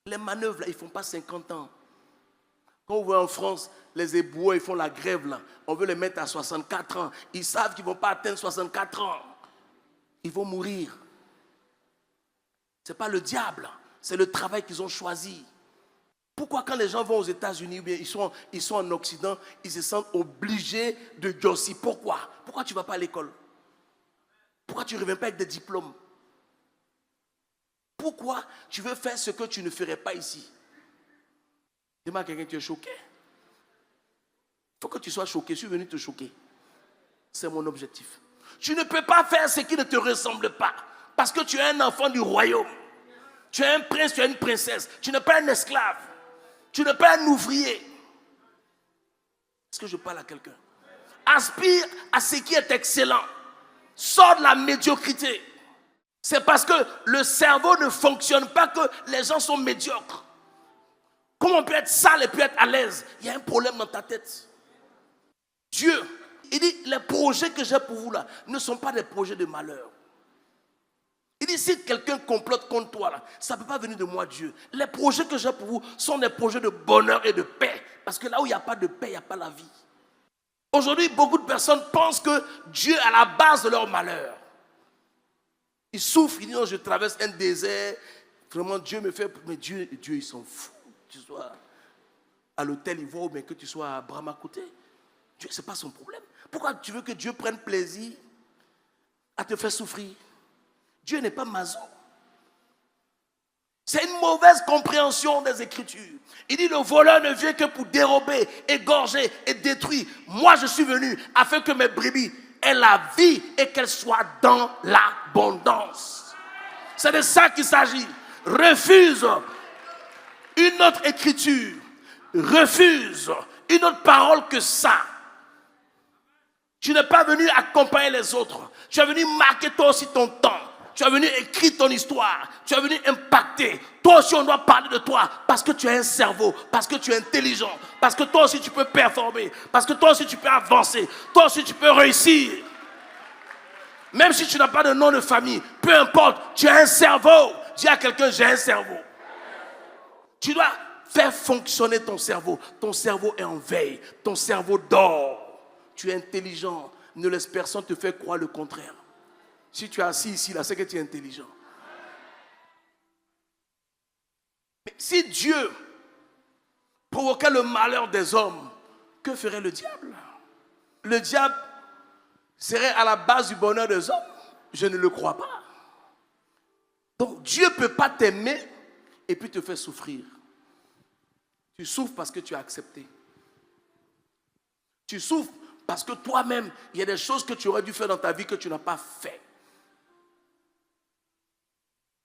Les manœuvres, là, ils ne font pas 50 ans. Quand on voit en France, les éboueurs, ils font la grève, là. On veut les mettre à 64 ans. Ils savent qu'ils ne vont pas atteindre 64 ans. Ils vont mourir. Ce n'est pas le diable, c'est le travail qu'ils ont choisi. Pourquoi quand les gens vont aux États-Unis ou bien ils sont en Occident, ils se sentent obligés de gossip? Pourquoi? Pourquoi tu ne vas pas à l'école? Pourquoi tu ne reviens pas avec des diplômes? Pourquoi tu veux faire ce que tu ne ferais pas ici? Dis-moi à quelqu'un, tu es choqué. Il faut que tu sois choqué. Je suis venu te choquer. C'est mon objectif. Tu ne peux pas faire ce qui ne te ressemble pas. Parce que tu es un enfant du royaume. Tu es un prince, tu es une princesse. Tu n'es pas un esclave. Tu n'es pas un ouvrier. Est-ce que je parle à quelqu'un? Aspire à ce qui est excellent. Sors de la médiocrité. C'est parce que le cerveau ne fonctionne pas que les gens sont médiocres. Comment on peut être sale et puis être à l'aise? Il y a un problème dans ta tête. Dieu, il dit, les projets que j'ai pour vous là ne sont pas des projets de malheur. Il dit, si quelqu'un complote contre toi là, ça ne peut pas venir de moi, Dieu. Les projets que j'ai pour vous sont des projets de bonheur et de paix. Parce que là où il n'y a pas de paix, il n'y a pas la vie. Aujourd'hui, beaucoup de personnes pensent que Dieu est à la base de leur malheur. Ils souffrent, ils disent, non, je traverse un désert. Vraiment, Dieu me fait... Mais Dieu il s'en fout. Que tu sois à l'hôtel Ivoire ou bien que tu sois à Brahma-Côté. Dieu, ce n'est pas son problème. Pourquoi tu veux que Dieu prenne plaisir à te faire souffrir? Dieu n'est pas maçon. C'est une mauvaise compréhension des Écritures. Il dit, le voleur ne vient que pour dérober, égorger et détruire. Moi, je suis venu afin que mes brebis aient la vie et qu'elles soient dans l'abondance. C'est de ça qu'il s'agit. Refuse une autre écriture. Refuse une autre parole que ça. Tu n'es pas venu accompagner les autres. Tu es venu marquer toi aussi ton temps. Tu es venu écrire ton histoire. Tu es venu impacter. Toi aussi, on doit parler de toi parce que tu as un cerveau, parce que tu es intelligent, parce que toi aussi, tu peux performer, parce que toi aussi, tu peux avancer, toi aussi, tu peux réussir. Même si tu n'as pas de nom de famille, peu importe, tu as un cerveau. Dis à quelqu'un, j'ai un cerveau. Tu dois faire fonctionner ton cerveau. Ton cerveau est en veille. Ton cerveau dort. Tu es intelligent. Ne laisse personne te faire croire le contraire. Si tu es assis ici, là, c'est que tu es intelligent. Mais si Dieu provoquait le malheur des hommes, que ferait le diable? Le diable serait à la base du bonheur des hommes? Je ne le crois pas. Donc Dieu ne peut pas t'aimer et puis te faire souffrir. Tu souffres parce que tu as accepté. Tu souffres parce que toi-même, il y a des choses que tu aurais dû faire dans ta vie que tu n'as pas fait.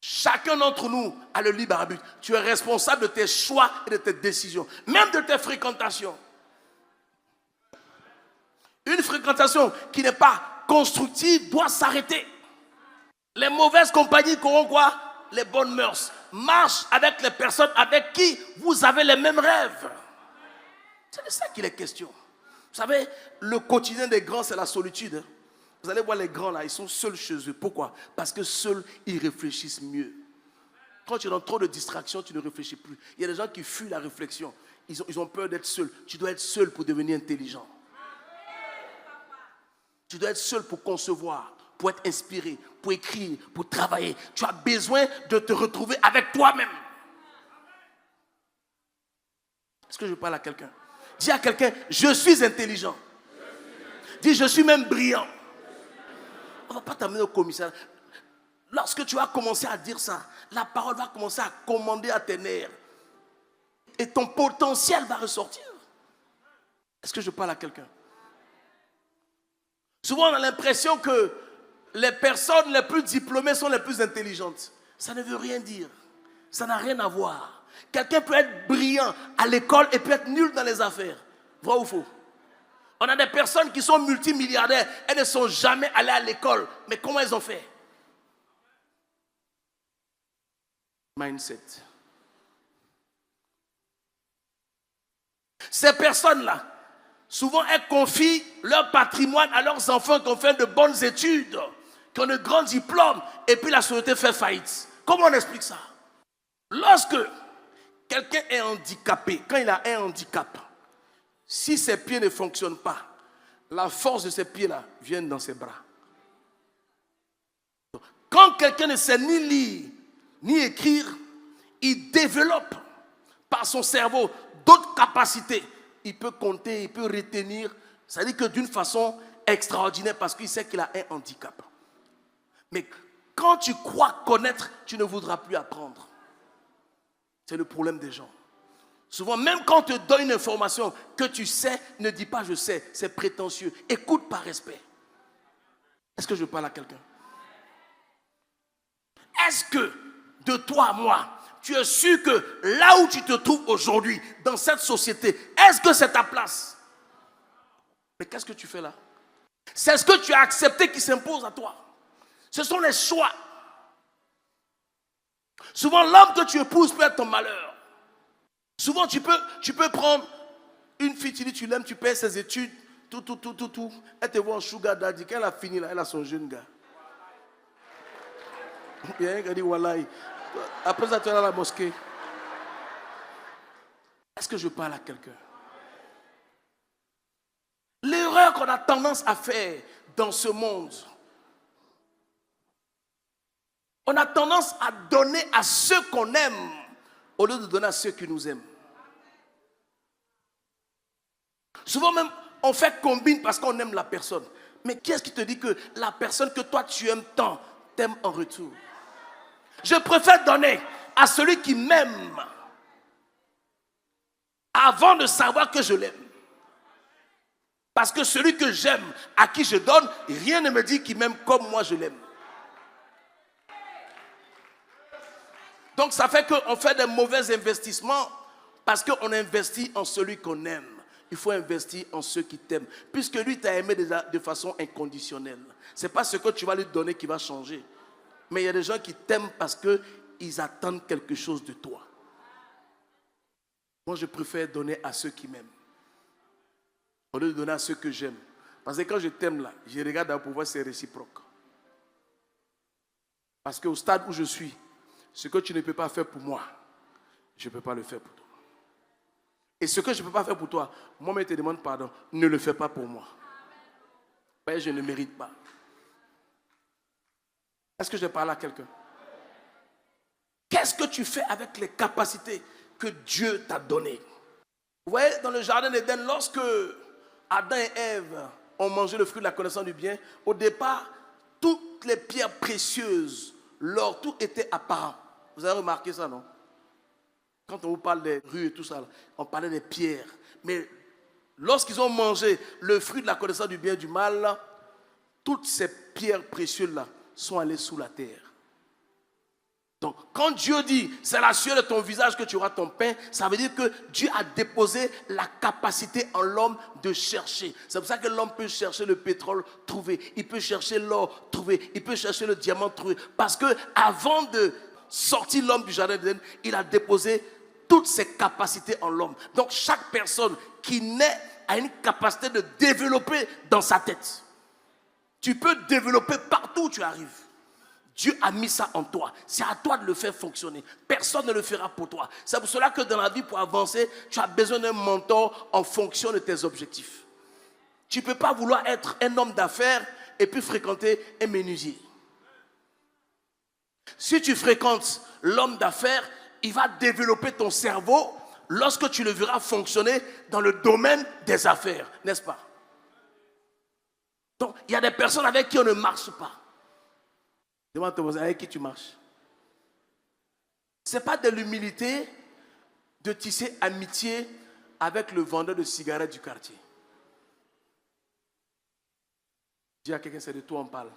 Chacun d'entre nous a le libre arbitre. Tu es responsable de tes choix et de tes décisions, même de tes fréquentations. Une fréquentation qui n'est pas constructive doit s'arrêter. Les mauvaises compagnies auront quoi? Les bonnes mœurs. Marche avec les personnes avec qui vous avez les mêmes rêves. C'est de ça qu'il est question. Vous savez, le quotidien des grands, c'est la solitude. Vous allez voir les grands là, ils sont seuls chez eux. Pourquoi? Parce que seuls, ils réfléchissent mieux. Quand tu es dans trop de distractions, tu ne réfléchis plus. Il y a des gens qui fuient la réflexion. Ils ont peur d'être seuls. Tu dois être seul pour devenir intelligent. Tu dois être seul pour concevoir, pour être inspiré, pour écrire, pour travailler. Tu as besoin de te retrouver avec toi-même. Est-ce que je parle à quelqu'un? Dis à quelqu'un, je suis intelligent. Dis, je suis même brillant. On ne va pas t'amener au commissariat. Lorsque tu vas commencer à dire ça, la parole va commencer à commander à tes nerfs. Et ton potentiel va ressortir. Est-ce que je parle à quelqu'un? Souvent, on a l'impression que les personnes les plus diplômées sont les plus intelligentes. Ça ne veut rien dire. Ça n'a rien à voir. Quelqu'un peut être brillant à l'école et peut être nul dans les affaires. Vrai ou faux? On a des personnes qui sont multimilliardaires. Elles ne sont jamais allées à l'école. Mais comment elles ont fait? Mindset. Ces personnes-là, souvent elles confient leur patrimoine à leurs enfants qui ont fait de bonnes études, qui ont de grands diplômes, et puis la société fait faillite. Comment on explique ça? Lorsque quelqu'un est handicapé, quand il a un handicap, si ses pieds ne fonctionnent pas, la force de ses pieds-là vient dans ses bras. Quand quelqu'un ne sait ni lire, ni écrire, il développe par son cerveau d'autres capacités. Il peut compter, il peut retenir. Ça dit que d'une façon extraordinaire parce qu'il sait qu'il a un handicap. Mais quand tu crois connaître, tu ne voudras plus apprendre. C'est le problème des gens. Souvent, même quand on te donne une information que tu sais, ne dis pas je sais, c'est prétentieux. Écoute par respect. Est-ce que je parle à quelqu'un? Est-ce que de toi à moi, tu es sûr que là où tu te trouves aujourd'hui, dans cette société, est-ce que c'est ta place? Mais qu'est-ce que tu fais là? C'est ce que tu as accepté qui s'impose à toi. Ce sont les choix. Souvent, l'homme que tu épouses peut être ton malheur. Souvent, tu peux prendre une fille, tu l'aimes, tu payes ses études, tout. Elle te voit en sugar daddy. Quand elle a fini, là, elle a son jeune gars. Il y a un qui a dit, Wallahi. Après ça, tu es à la mosquée. Est-ce que je parle à quelqu'un? L'erreur qu'on a tendance à faire dans ce monde, on a tendance à donner à ceux qu'on aime au lieu de donner à ceux qui nous aiment. Souvent même, on fait combine parce qu'on aime la personne. Mais qu'est-ce qui te dit que la personne que toi tu aimes tant t'aime en retour? Je préfère donner à celui qui m'aime avant de savoir que je l'aime. Parce que celui que j'aime, à qui je donne, rien ne me dit qu'il m'aime comme moi je l'aime. Donc ça fait qu'on fait des mauvais investissements parce qu'on investit en celui qu'on aime. Il faut investir en ceux qui t'aiment. Puisque lui t'a aimé de façon inconditionnelle. Ce n'est pas ce que tu vas lui donner qui va changer. Mais il y a des gens qui t'aiment parce qu'ils attendent quelque chose de toi. Moi, je préfère donner à ceux qui m'aiment, au lieu de donner à ceux que j'aime. Parce que quand je t'aime là, je regarde d'abord pour voir si c'est réciproque. Parce qu'au stade où je suis, ce que tu ne peux pas faire pour moi, je ne peux pas le faire pour toi. Et ce que je ne peux pas faire pour toi, moi-même je te demande pardon, ne le fais pas pour moi. Ben, je ne mérite pas. Est-ce que je parle à quelqu'un? Qu'est-ce que tu fais avec les capacités que Dieu t'a données? Vous voyez, dans le jardin d'Éden, lorsque Adam et Ève ont mangé le fruit de la connaissance du bien, au départ, toutes les pierres précieuses, l'or, tout était apparent. Vous avez remarqué ça, non? Quand on vous parle des rues et tout ça, on parlait des pierres. Mais lorsqu'ils ont mangé le fruit de la connaissance du bien et du mal, toutes ces pierres précieuses-là sont allées sous la terre. Donc, quand Dieu dit, c'est la sueur de ton visage que tu auras ton pain, ça veut dire que Dieu a déposé la capacité en l'homme de chercher. C'est pour ça que l'homme peut chercher le pétrole, trouver. Il peut chercher l'or, trouver. Il peut chercher le diamant, trouver. Parce que avant de sortir l'homme du jardin d'Éden, il a déposé toutes ses capacités en l'homme. Donc, chaque personne qui naît a une capacité de développer dans sa tête. Tu peux développer partout où tu arrives. Dieu a mis ça en toi. C'est à toi de le faire fonctionner. Personne ne le fera pour toi. C'est pour cela que dans la vie, pour avancer, tu as besoin d'un mentor en fonction de tes objectifs. Tu ne peux pas vouloir être un homme d'affaires et puis fréquenter un menuisier. Si tu fréquentes l'homme d'affaires, il va développer ton cerveau lorsque tu le verras fonctionner dans le domaine des affaires, n'est-ce pas? Donc, il y a des personnes avec qui on ne marche pas. Demande à ton voisin, avec qui tu marches? Ce n'est pas de l'humilité de tisser amitié avec le vendeur de cigarettes du quartier. Dis à quelqu'un, c'est de toi on parle.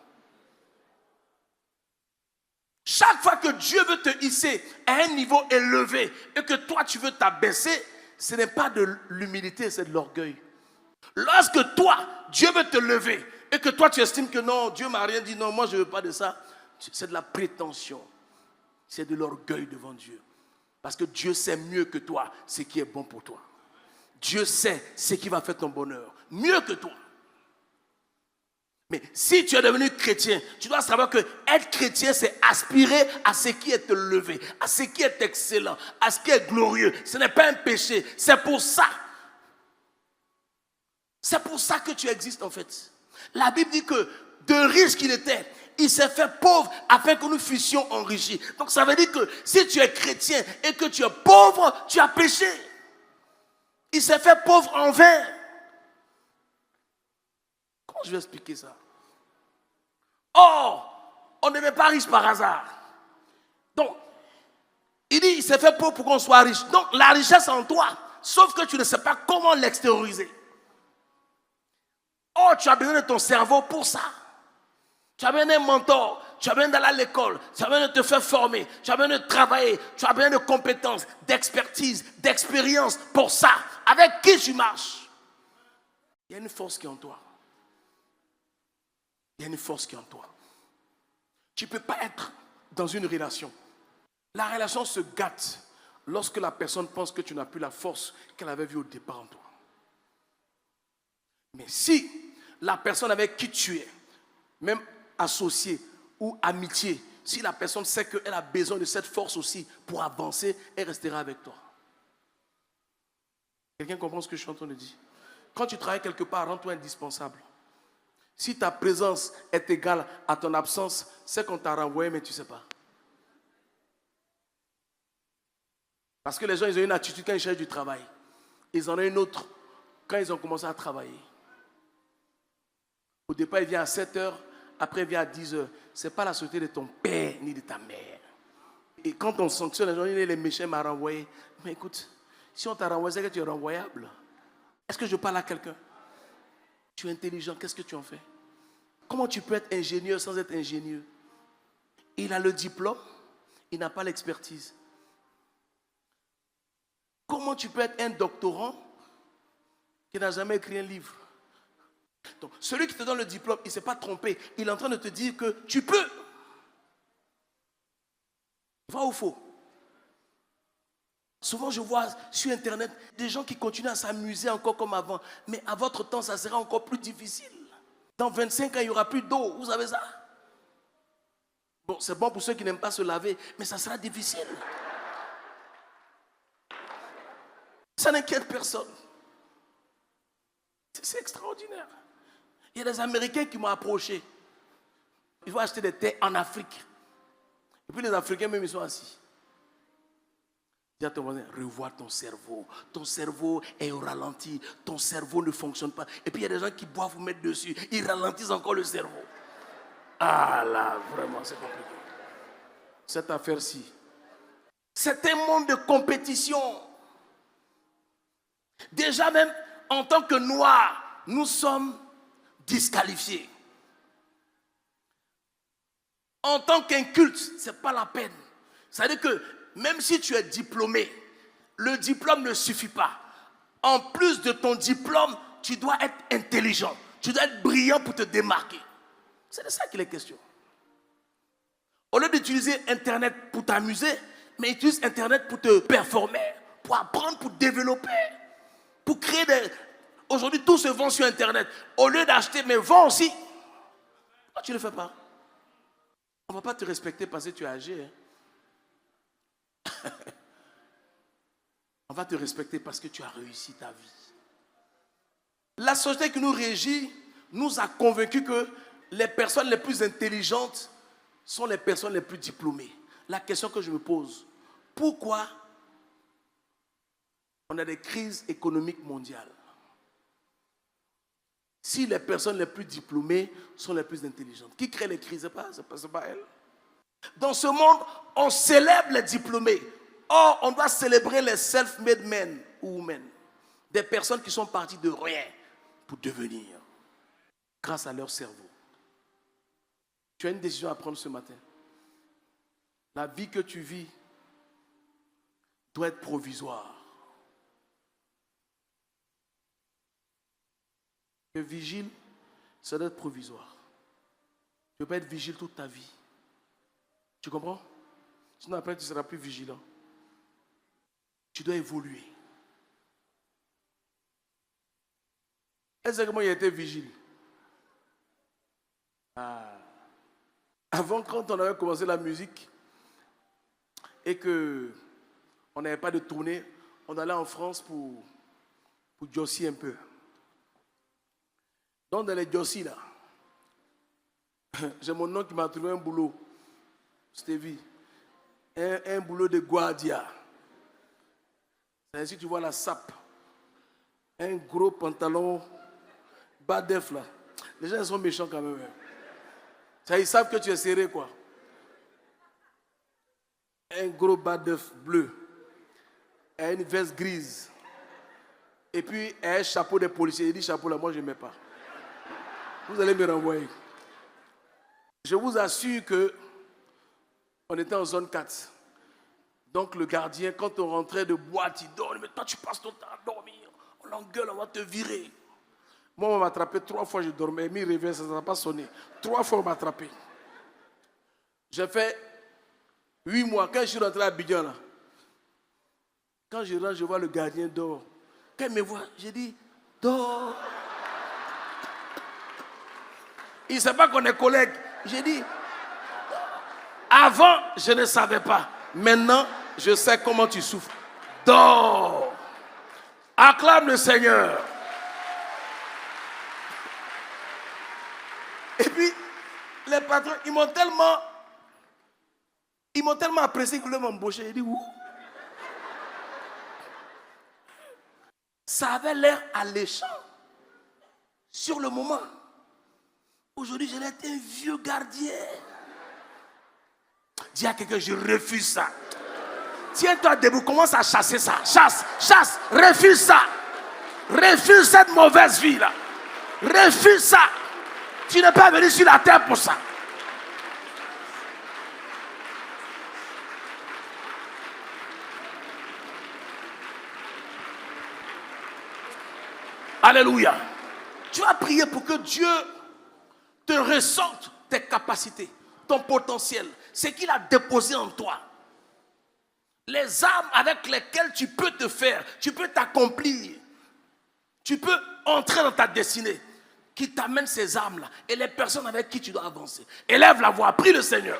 Chaque fois que Dieu veut te hisser à un niveau élevé et que toi tu veux t'abaisser, ce n'est pas de l'humilité, c'est de l'orgueil. Lorsque toi, Dieu veut te lever et que toi tu estimes que non, Dieu m'a rien dit, non, moi je ne veux pas de ça, c'est de la prétention. C'est de l'orgueil devant Dieu. Parce que Dieu sait mieux que toi ce qui est bon pour toi. Dieu sait ce qui va faire ton bonheur. Mieux que toi. Mais si tu es devenu chrétien, tu dois savoir que être chrétien, c'est aspirer à ce qui est élevé, à ce qui est excellent, à ce qui est glorieux. Ce n'est pas un péché. C'est pour ça. C'est pour ça que tu existes en fait. La Bible dit que de riche qu'il était, il s'est fait pauvre afin que nous fussions enrichis. Donc ça veut dire que si tu es chrétien et que tu es pauvre, tu as péché. Il s'est fait pauvre en vain. Comment je vais expliquer ça? Or, on ne devient pas riche par hasard. Donc, il dit il s'est fait pauvre pour qu'on soit riche. Donc la richesse en toi, sauf que tu ne sais pas comment l'extérioriser. Or, tu as besoin de ton cerveau pour ça. Tu as besoin d'un mentor, tu as besoin d'aller à l'école, tu as besoin de te faire former, tu as besoin de travailler, tu as besoin de compétences, d'expertise, d'expérience pour ça. Avec qui tu marches? Il y a une force qui est en toi. Il y a une force qui est en toi. Tu ne peux pas être dans une relation. La relation se gâte lorsque la personne pense que tu n'as plus la force qu'elle avait vue au départ en toi. Mais si la personne avec qui tu es, même associé ou amitié, si la personne sait qu'elle a besoin de cette force aussi pour avancer, elle restera avec toi. Quelqu'un comprend ce que je suis en train de dire? Quand tu travailles quelque part, rends-toi indispensable. Si ta présence est égale à ton absence, c'est qu'on t'a renvoyé, mais tu ne sais pas. Parce que les gens, ils ont une attitude quand ils cherchent du travail. Ils en ont une autre quand ils ont commencé à travailler. Au départ, il vient à 7 heures, après il vient à 10 heures. Ce n'est pas la société de ton père ni de ta mère. Et quand on sanctionne les gens, les méchants m'ont renvoyé. Mais écoute, si on t'a renvoyé, c'est que tu es renvoyable. Est-ce que je parle à quelqu'un? Tu es intelligent, qu'est-ce que tu en fais? Comment tu peux être ingénieur sans être ingénieux? Il a le diplôme, il n'a pas l'expertise. Comment tu peux être un doctorant qui n'a jamais écrit un livre? Donc, celui qui te donne le diplôme, il ne s'est pas trompé. Il est en train de te dire que tu peux. Vrai ou faux? Souvent, je vois sur Internet des gens qui continuent à s'amuser encore comme avant. Mais à votre temps, ça sera encore plus difficile. Dans 25 ans, il n'y aura plus d'eau. Vous savez ça? Bon, c'est bon pour ceux qui n'aiment pas se laver, mais ça sera difficile. Ça n'inquiète personne. C'est extraordinaire. Il y a des Américains qui m'ont approché. Ils vont acheter des terres en Afrique. Et puis les Africains même, ils sont assis. Dis à ton voisin, revois ton cerveau. Ton cerveau est au ralenti. Ton cerveau ne fonctionne pas. Et puis il y a des gens qui boivent vous mettre dessus. Ils ralentissent encore le cerveau. Ah là, vraiment, c'est compliqué. Cette affaire-ci. C'est un monde de compétition. Déjà même, en tant que Noirs, nous sommes disqualifiés. En tant qu'inculte, ce n'est pas la peine. C'est-à-dire que même si tu es diplômé, le diplôme ne suffit pas. En plus de ton diplôme, tu dois être intelligent. Tu dois être brillant pour te démarquer. C'est de ça qu'il est question. Au lieu d'utiliser Internet pour t'amuser, mais utilise Internet pour te performer, pour apprendre, pour développer, pour créer des... Aujourd'hui, tout se vend sur Internet. Au lieu d'acheter, mais vends aussi. Pourquoi tu ne le fais pas? On ne va pas te respecter parce que tu es âgé. Hein? On va te respecter parce que tu as réussi ta vie. La société qui nous régit nous a convaincus que les personnes les plus intelligentes sont les personnes les plus diplômées. La question que je me pose, pourquoi on a des crises économiques mondiales si les personnes les plus diplômées sont les plus intelligentes? Qui crée les crises? C'est pas elles. Dans ce monde, on célèbre les diplômés. Or, on doit célébrer les self-made men ou women. Des personnes qui sont parties de rien pour devenir grâce à leur cerveau. Tu as une décision à prendre ce matin. La vie que tu vis doit être provisoire. Le vigile, ça doit être provisoire. Tu ne peux pas être vigile toute ta vie. Tu comprends? Sinon après tu ne seras plus vigilant. Tu dois évoluer. Est-ce que moi j'ai été vigile? Avant, quand on avait commencé la musique et que on n'avait pas de tournée, on allait en France pour josser un peu. Donc dans les jossis là, j'ai mon oncle qui m'a trouvé un boulot, Stevie, un boulot de guardia. C'est ainsi que tu vois la sape, un gros pantalon bas def là. Les gens ils sont méchants quand même. Ça, ils savent que tu es serré quoi. Un gros bas d'œuf bleu, et une veste grise, et puis un chapeau de policier. Il dit chapeau là, moi je ne mets pas. Vous allez me renvoyer. Je vous assure que on était en zone 4. Donc le gardien, quand on rentrait de boîte, il dort. Mais toi tu passes ton temps à dormir. On l'engueule, on va te virer. Moi, on m'a attrapé 3 fois, je dormais. Mis réveil, ça n'a pas sonné. 3 fois, on m'a attrapé. J'ai fait 8 mois. Quand je suis rentré à Abidjan, là, quand je rentre, je vois le gardien dehors. Quand il me voit, j'ai dit, dors. Il ne sait pas qu'on est collègues. J'ai dit, avant, je ne savais pas. Maintenant, je sais comment tu souffres. Dors. Acclame le Seigneur. Et puis, les patrons, ils m'ont tellement apprécié qu'ils voulaient m'embaucher. Ils disent, où? Ça avait l'air alléchant sur le moment. Aujourd'hui, je n'étais un vieux gardien. Dis à quelqu'un, je refuse ça. Tiens-toi debout, commence à chasser ça. Chasse, chasse, refuse ça. Refuse cette mauvaise vie-là. Refuse ça. Tu n'es pas venu sur la terre pour ça. Alléluia. Tu vas prier pour que Dieu te ressorte tes capacités, ton potentiel, ce qu'il a déposé en toi. Les armes avec lesquelles tu peux te faire, tu peux t'accomplir, tu peux entrer dans ta destinée, qui t'amènent ces armes-là et les personnes avec qui tu dois avancer. Élève la voix, prie le Seigneur.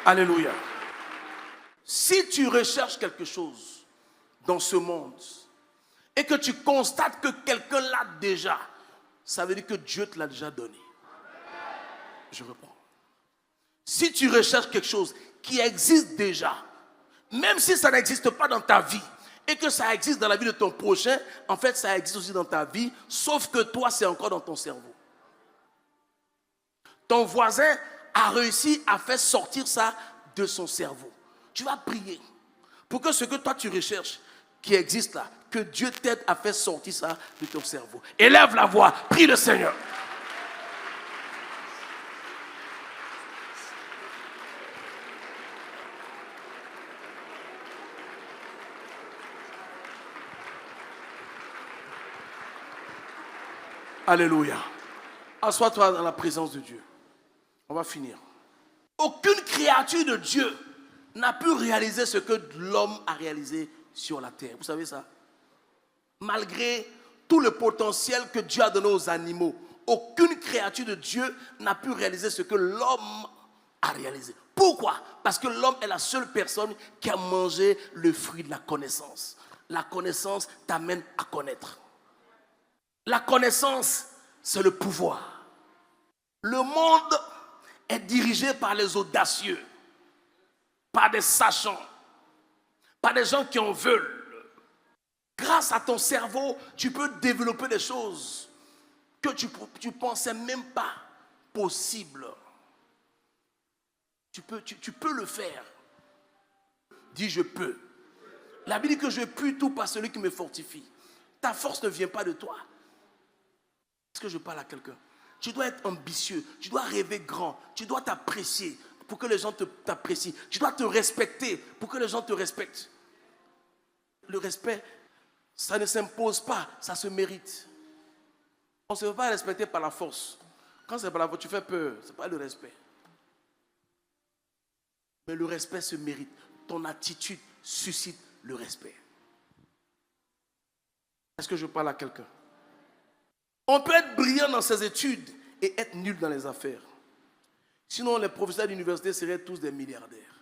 Alléluia. Si tu recherches quelque chose dans ce monde et que tu constates que quelqu'un l'a déjà, ça veut dire que Dieu te l'a déjà donné. Je reprends. Si tu recherches quelque chose qui existe déjà, même si ça n'existe pas dans ta vie, et que ça existe dans la vie de ton prochain, en fait, ça existe aussi dans ta vie, sauf que toi, c'est encore dans ton cerveau. Ton voisin a réussi à faire sortir ça de son cerveau. Tu vas prier pour que ce que toi tu recherches, qui existe là, que Dieu t'aide à faire sortir ça de ton cerveau. Élève la voix, prie le Seigneur. Alléluia. Assois-toi dans la présence de Dieu. On va finir. Aucune créature de Dieu n'a pu réaliser ce que l'homme a réalisé sur la terre. Vous savez ça? Malgré tout le potentiel que Dieu a donné aux animaux, aucune créature de Dieu n'a pu réaliser ce que l'homme a réalisé. Pourquoi? Parce que l'homme est la seule personne qui a mangé le fruit de la connaissance. La connaissance t'amène à connaître. La connaissance, c'est le pouvoir. Le monde est dirigé par les audacieux, par des sachants, par des gens qui en veulent. Grâce à ton cerveau, tu peux développer des choses que tu ne pensais même pas possibles. Tu peux le faire. Dis je peux. La Bible dit que je puis tout par celui qui me fortifie. Ta force ne vient pas de toi. Est-ce que je parle à quelqu'un? Tu dois être ambitieux, tu dois rêver grand, tu dois t'apprécier pour que les gens t'apprécient. Tu dois te respecter pour que les gens te respectent. Le respect, ça ne s'impose pas, ça se mérite. On ne se fait pas respecter par la force. Quand c'est par la force, tu fais peur, ce n'est pas le respect. Mais le respect se mérite. Ton attitude suscite le respect. Est-ce que je parle à quelqu'un? On peut être brillant dans ses études et être nul dans les affaires. Sinon, les professeurs d'université seraient tous des milliardaires.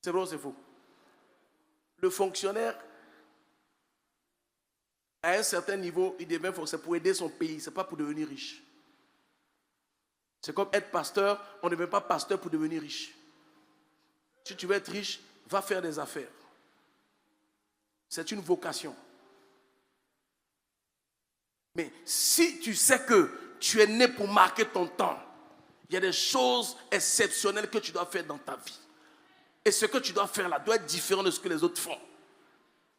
C'est vrai ou c'est faux? Le fonctionnaire, à un certain niveau, il devient fonctionnaire pour aider son pays, ce n'est pas pour devenir riche. C'est comme être pasteur, on ne devient pas pasteur pour devenir riche. Si tu veux être riche, va faire des affaires. C'est une vocation. Mais si tu sais que tu es né pour marquer ton temps, il y a des choses exceptionnelles que tu dois faire dans ta vie. Et ce que tu dois faire là doit être différent de ce que les autres font.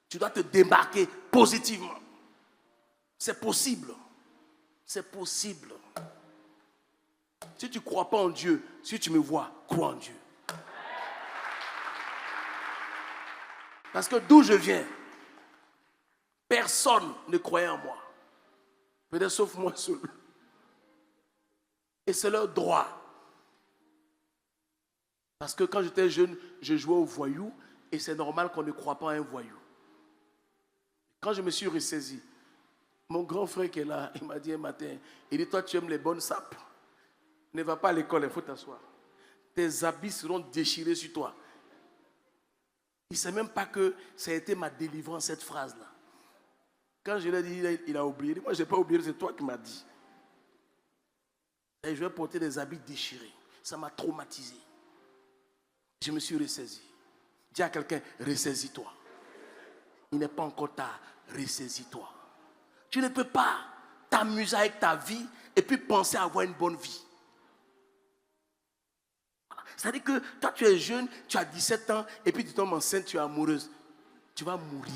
Tu dois te démarquer positivement. C'est possible. C'est possible. Si tu ne crois pas en Dieu, si tu me vois, crois en Dieu. Parce que d'où je viens, personne ne croyait en moi. Peut-être sauf moi seul. Et c'est leur droit. Parce que quand j'étais jeune, je jouais au voyou et c'est normal qu'on ne croit pas à un voyou. Quand je me suis ressaisi, mon grand frère qui est là, il m'a dit un matin, il dit, toi tu aimes les bonnes sapes, ne va pas à l'école, il faut t'asseoir. Tes habits seront déchirés sur toi. Il ne sait même pas que ça a été ma délivrance, cette phrase-là. Quand je l'ai dit, il a oublié. Moi, je n'ai pas oublié, c'est toi qui m'as dit. Et je vais porter des habits déchirés. Ça m'a traumatisé. Je me suis ressaisi. Dis à quelqu'un, ressaisis-toi. Il n'est pas encore tard, ressaisis-toi. Tu ne peux pas t'amuser avec ta vie et puis penser à avoir une bonne vie. C'est-à-dire que toi, tu es jeune, tu as 17 ans et puis tu tombes enceinte, tu es amoureuse. Tu vas mourir.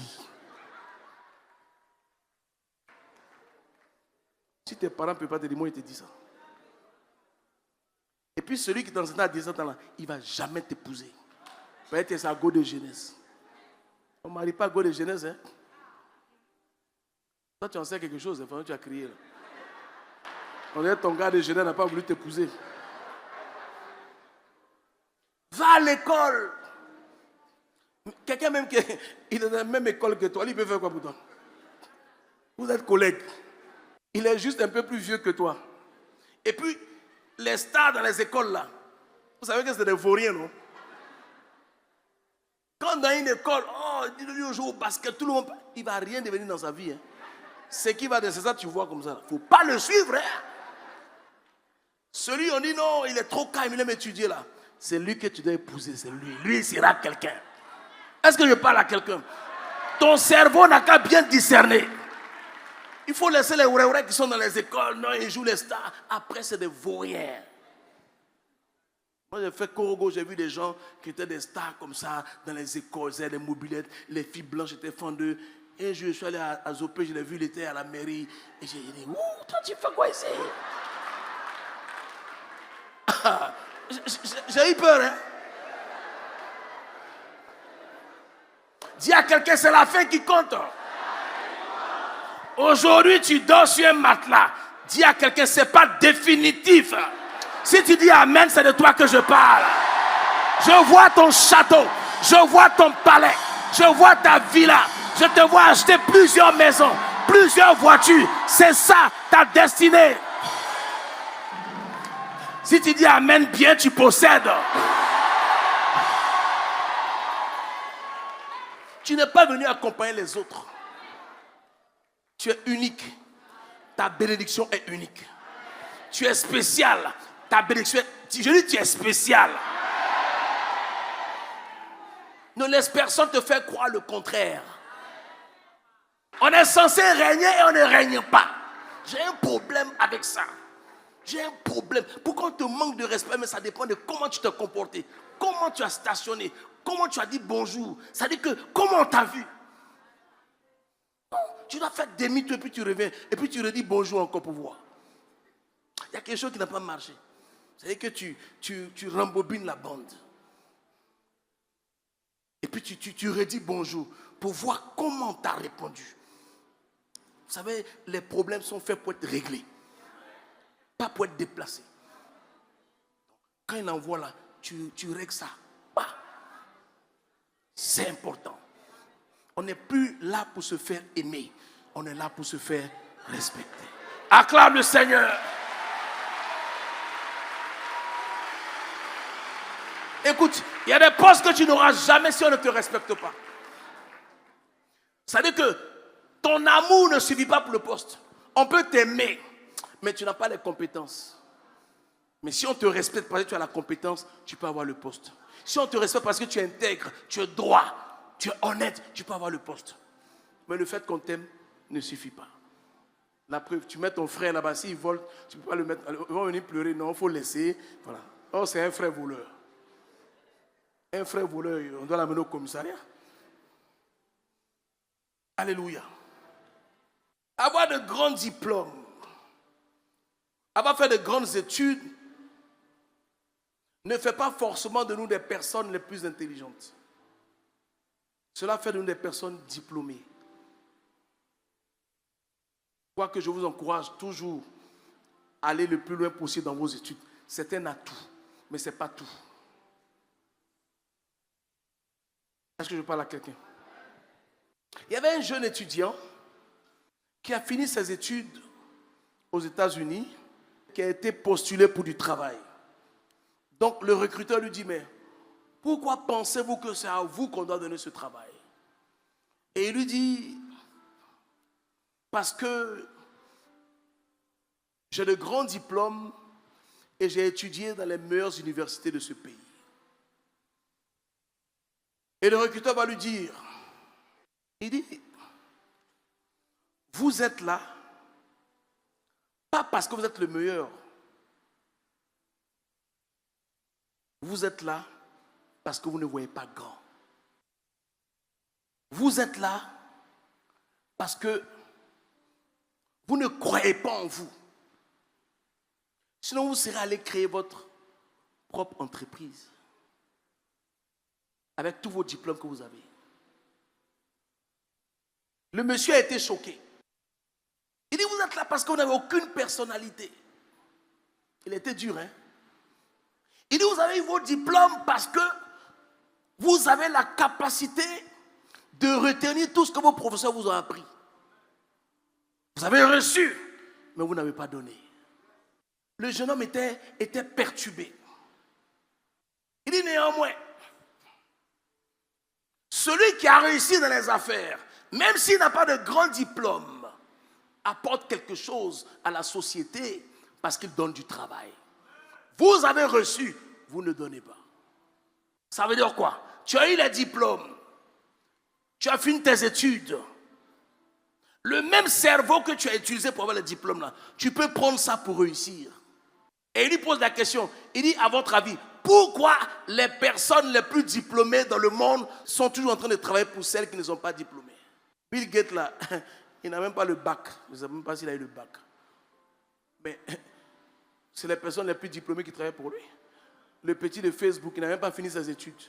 Si tes parents ne peuvent pas te dire, moi, ils te disent ça. Et puis celui qui t'enseigne à 17 ans, là, il ne va jamais t'épouser. Peut-être que c'est un go de jeunesse. On ne marie pas go de jeunesse. Hein? Toi, tu en sais quelque chose, enfin, tu as crié là. On dirait ton gars de Genève n'a pas voulu t'épouser. Va à l'école. Quelqu'un même qui est dans la même école que toi, lui, il peut faire quoi pour toi? Vous êtes collègues. Il est juste un peu plus vieux que toi. Et puis, les stars dans les écoles là, vous savez que c'est des vauriens, non? Quand dans une école, oh, il joue au basket, tout le monde, il ne va rien devenir dans sa vie. Hein. Ce qui va de ça, tu vois comme ça. Il ne faut pas le suivre. Hein. Celui, on dit non, il est trop calme, il aime étudier là. C'est lui que tu dois épouser, c'est lui. Lui, il sera quelqu'un. Est-ce que je parle à quelqu'un? Ton cerveau n'a qu'à bien discerner. Il faut laisser les ouréourais qui sont dans les écoles, non, ils jouent les stars. Après, c'est des vauriens. Moi, j'ai fait Korogo, j'ai vu des gens qui étaient des stars comme ça dans les écoles, ils avaient des mobilettes, les filles blanches étaient fendeuses. Et je suis allé à Zopé, je l'ai vu, il était à la mairie. Et j'ai dit, ouh, toi tu fais quoi ici? J'ai eu peur, hein? Dis à quelqu'un, c'est la fin qui compte. Aujourd'hui, tu dors sur un matelas. Dis à quelqu'un, c'est pas définitif. Si tu dis amen, c'est de toi que je parle. Je vois ton château, je vois ton palais, je vois ta villa. Je te vois acheter plusieurs maisons, plusieurs voitures. C'est ça ta destinée. Si tu dis amen bien, tu possèdes. Tu n'es pas venu accompagner les autres. Tu es unique. Ta bénédiction est unique. Tu es spécial. Ta bénédiction est... Je dis tu es spécial. Ne laisse personne te faire croire le contraire. On est censé régner et on ne règne pas. J'ai un problème avec ça. J'ai un problème. Pourquoi on te manque de respect? Mais ça dépend de comment tu t'es comporté. Comment tu as stationné. Comment tu as dit bonjour. Ça dit que comment on t'a vu. Non, tu dois faire demi-tour et puis tu reviens. Et puis tu redis bonjour encore pour voir. Il y a quelque chose qui n'a pas marché. C'est-à-dire que tu rembobines la bande. Et puis tu redis bonjour pour voir comment on t'a répondu. Vous savez, les problèmes sont faits pour être réglés. Pas pour être déplacés. Quand il envoie là, tu règles ça. Bah. C'est important. On n'est plus là pour se faire aimer. On est là pour se faire respecter. Acclame le Seigneur. Écoute, il y a des postes que tu n'auras jamais si on ne te respecte pas. Ça veut dire que ton amour ne suffit pas pour le poste. On peut t'aimer, mais tu n'as pas les compétences. Mais si on te respecte parce que tu as la compétence, tu peux avoir le poste. Si on te respecte parce que tu es intègre, tu es droit, tu es honnête, tu peux avoir le poste. Mais le fait qu'on t'aime ne suffit pas. La preuve, tu mets ton frère là-bas, s'il vole, tu ne peux pas le mettre. Ils vont venir pleurer, non, il faut laisser. Voilà. Oh, c'est un frère voleur. Un frère voleur, on doit l'amener au commissariat. Alléluia. Avoir de grands diplômes, avoir fait de grandes études, ne fait pas forcément de nous des personnes les plus intelligentes. Cela fait de nous des personnes diplômées. Quoique je vous encourage toujours à aller le plus loin possible dans vos études. C'est un atout, mais ce n'est pas tout. Est-ce que je parle à quelqu'un? Il y avait un jeune étudiant qui a fini ses études aux États-Unis, qui a été postulé pour du travail. Donc le recruteur lui dit, mais pourquoi pensez-vous que c'est à vous qu'on doit donner ce travail? Et il lui dit, parce que j'ai de grands diplômes et j'ai étudié dans les meilleures universités de ce pays. Et le recruteur va lui dire, il dit, vous êtes là, pas parce que vous êtes le meilleur. Vous êtes là parce que vous ne voyez pas grand. Vous êtes là parce que vous ne croyez pas en vous. Sinon, vous serez allé créer votre propre entreprise avec tous vos diplômes que vous avez. Le monsieur a été choqué. vous êtes là parce que vous n'avez aucune personnalité. Il était dur, hein. Il dit, vous avez eu vos diplômes parce que vous avez la capacité de retenir tout ce que vos professeurs vous ont appris. Vous avez reçu, mais vous n'avez pas donné. Le jeune homme était perturbé. Il dit néanmoins, celui qui a réussi dans les affaires, même s'il n'a pas de grand diplôme, apporte quelque chose à la société parce qu'il donne du travail. Vous avez reçu, vous ne donnez pas. Ça veut dire quoi? Tu as eu les diplômes, tu as fini tes études. Le même cerveau que tu as utilisé pour avoir le diplôme là, tu peux prendre ça pour réussir. Et il lui pose la question, il dit, à votre avis, pourquoi les personnes les plus diplômées dans le monde sont toujours en train de travailler pour celles qui ne sont pas diplômées? Bill Gates là, il n'a même pas le bac. Je ne sais même pas s'il a eu le bac. Mais c'est les personnes les plus diplômées qui travaillent pour lui. Le petit de Facebook, il n'a même pas fini ses études.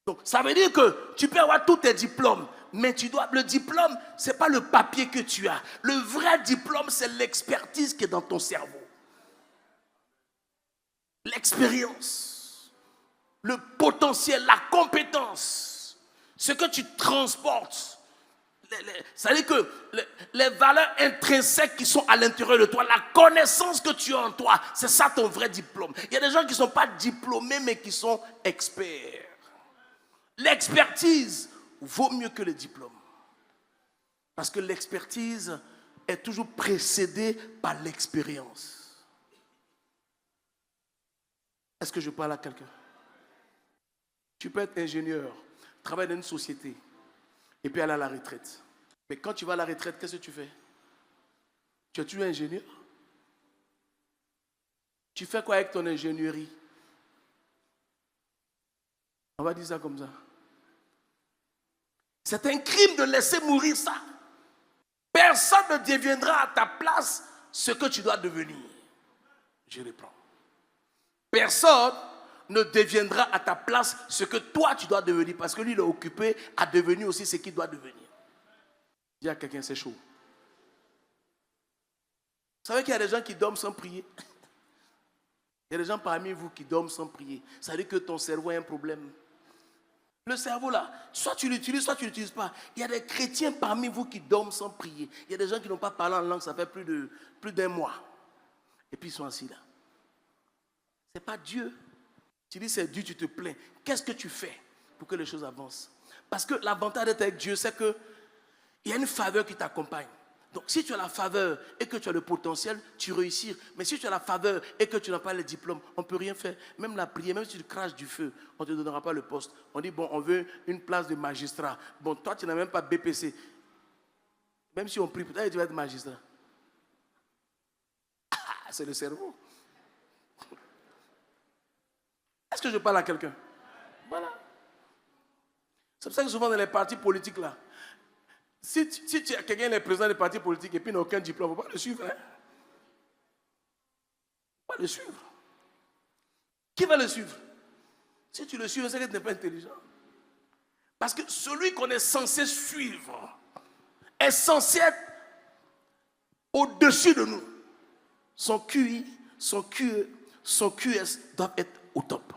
Donc, ça veut dire que tu peux avoir tous tes diplômes, mais le diplôme, ce n'est pas le papier que tu as. Le vrai diplôme, c'est l'expertise qui est dans ton cerveau. L'expérience, le potentiel, la compétence, ce que tu transportes. Ça veut dire que les valeurs intrinsèques qui sont à l'intérieur de toi, la connaissance que tu as en toi, c'est ça ton vrai diplôme. Il y a des gens qui ne sont pas diplômés, mais qui sont experts. L'expertise vaut mieux que le diplôme. Parce que l'expertise est toujours précédée par l'expérience. Est-ce que je parle à quelqu'un? Tu peux être ingénieur, travailler dans une société, et puis aller à la retraite. Mais quand tu vas à la retraite, qu'est-ce que tu fais? Tu es toujours ingénieur? Tu fais quoi avec ton ingénierie? On va dire ça comme ça. C'est un crime de laisser mourir ça. Personne ne deviendra à ta place ce que tu dois devenir. Je reprends. Personne ne deviendra à ta place ce que toi tu dois devenir, parce que lui il est occupé à devenir aussi ce qu'il doit devenir. Dis à quelqu'un, c'est chaud. Vous savez qu'il y a des gens qui dorment sans prier? Il y a des gens parmi vous qui dorment sans prier. Ça veut dire que ton cerveau a un problème. Le cerveau là, soit tu l'utilises, soit tu ne l'utilises pas. Il y a des chrétiens parmi vous qui dorment sans prier. Il y a des gens qui n'ont pas parlé en langue, ça fait plus d'un mois. Et puis ils sont assis là. Ce n'est pas Dieu. Tu dis c'est Dieu, tu te plains. Qu'est-ce que tu fais pour que les choses avancent? Parce que l'avantage d'être avec Dieu, c'est qu'il y a une faveur qui t'accompagne. Donc si tu as la faveur et que tu as le potentiel, tu réussis. Mais si tu as la faveur et que tu n'as pas le diplôme, on ne peut rien faire. Même la prière, même si tu craches du feu, on ne te donnera pas le poste. On dit, bon, on veut une place de magistrat. Bon, toi, tu n'as même pas BPC. Même si on prie, peut-être tu vas être magistrat. Ah, c'est le cerveau. Est-ce que je parle à quelqu'un? Voilà. C'est pour ça que souvent dans les partis politiques là, si tu as quelqu'un qui est président des partis politiques et puis n'a aucun diplôme, il ne faut pas le suivre. Hein? Il ne faut pas le suivre. Qui va le suivre? Si tu le suives, c'est que tu n'es pas intelligent. Parce que celui qu'on est censé suivre est censé être au-dessus de nous. Son QI, son QE, son QS doivent être au top.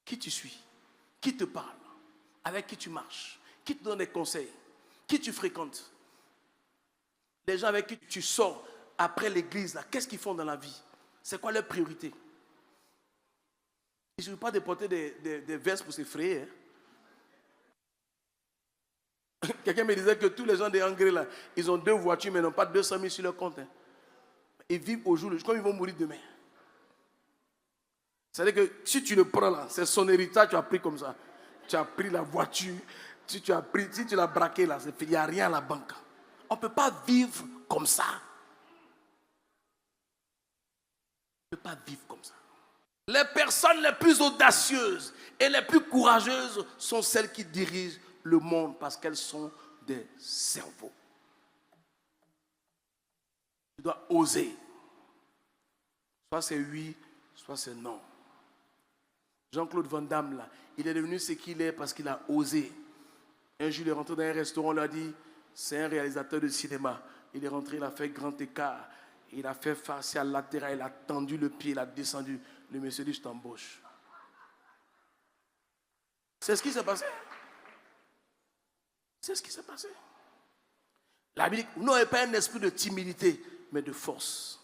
Qui tu suis? Qui te parle? Avec qui tu marches? Qui te donne des conseils? Qui tu fréquentes? Les gens avec qui tu sors après l'église, là, qu'est-ce qu'ils font dans la vie? C'est quoi leur priorité? Il ne suffit pas de porter des vestes pour s'effrayer. Hein? Quelqu'un me disait que tous les gens des Anglais, là, ils ont 2 voitures, mais n'ont pas 200 000 sur leur compte. Hein? Ils vivent au jour le jour, comme ils vont mourir demain. C'est-à-dire que si tu le prends là, c'est son héritage, tu as pris comme ça. Tu as pris la voiture, si tu l'as braqué là, il n'y a rien à la banque. On ne peut pas vivre comme ça. On ne peut pas vivre comme ça. Les personnes les plus audacieuses et les plus courageuses sont celles qui dirigent le monde parce qu'elles sont des cerveaux. Tu dois oser. Soit c'est oui, soit c'est non. Jean-Claude Van Damme, là, il est devenu ce qu'il est parce qu'il a osé. Un jour, il est rentré dans un restaurant, on lui a dit, c'est un réalisateur de cinéma. Il est rentré, il a fait grand écart. Il a fait facial latéral, il a tendu le pied, il a descendu. Le monsieur dit, je t'embauche. C'est ce qui s'est passé. C'est ce qui s'est passé. La Bible dit, vous n'avez pas un esprit de timidité, mais de force.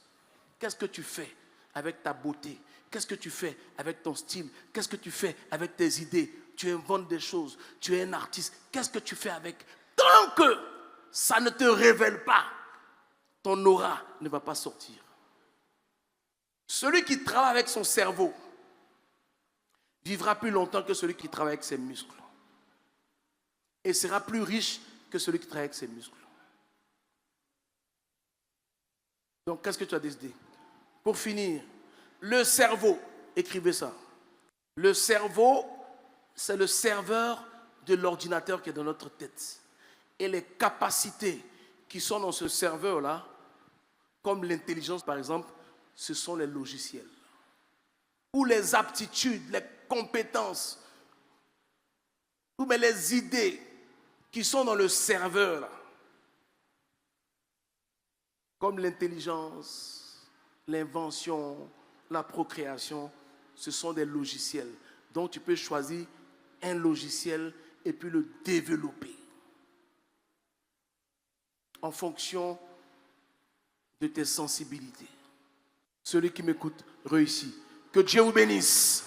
Qu'est-ce que tu fais avec ta beauté? Qu'est-ce que tu fais avec ton style? Qu'est-ce que tu fais avec tes idées? Tu inventes des choses, tu es un artiste. Qu'est-ce que tu fais avec? Tant que ça ne te révèle pas, ton aura ne va pas sortir. Celui qui travaille avec son cerveau vivra plus longtemps que celui qui travaille avec ses muscles. Et sera plus riche que celui qui travaille avec ses muscles. Donc, qu'est-ce que tu as décidé? Pour finir, le cerveau, écrivez ça. Le cerveau, c'est le serveur de l'ordinateur qui est dans notre tête. Et les capacités qui sont dans ce serveur-là, comme l'intelligence par exemple, ce sont les logiciels. Ou les aptitudes, les compétences, ou bien les idées qui sont dans le serveur, là. Comme l'intelligence, l'invention, la procréation, ce sont des logiciels. Donc tu peux choisir un logiciel et puis le développer en fonction de tes sensibilités. Celui qui m'écoute réussit. Que Dieu vous bénisse.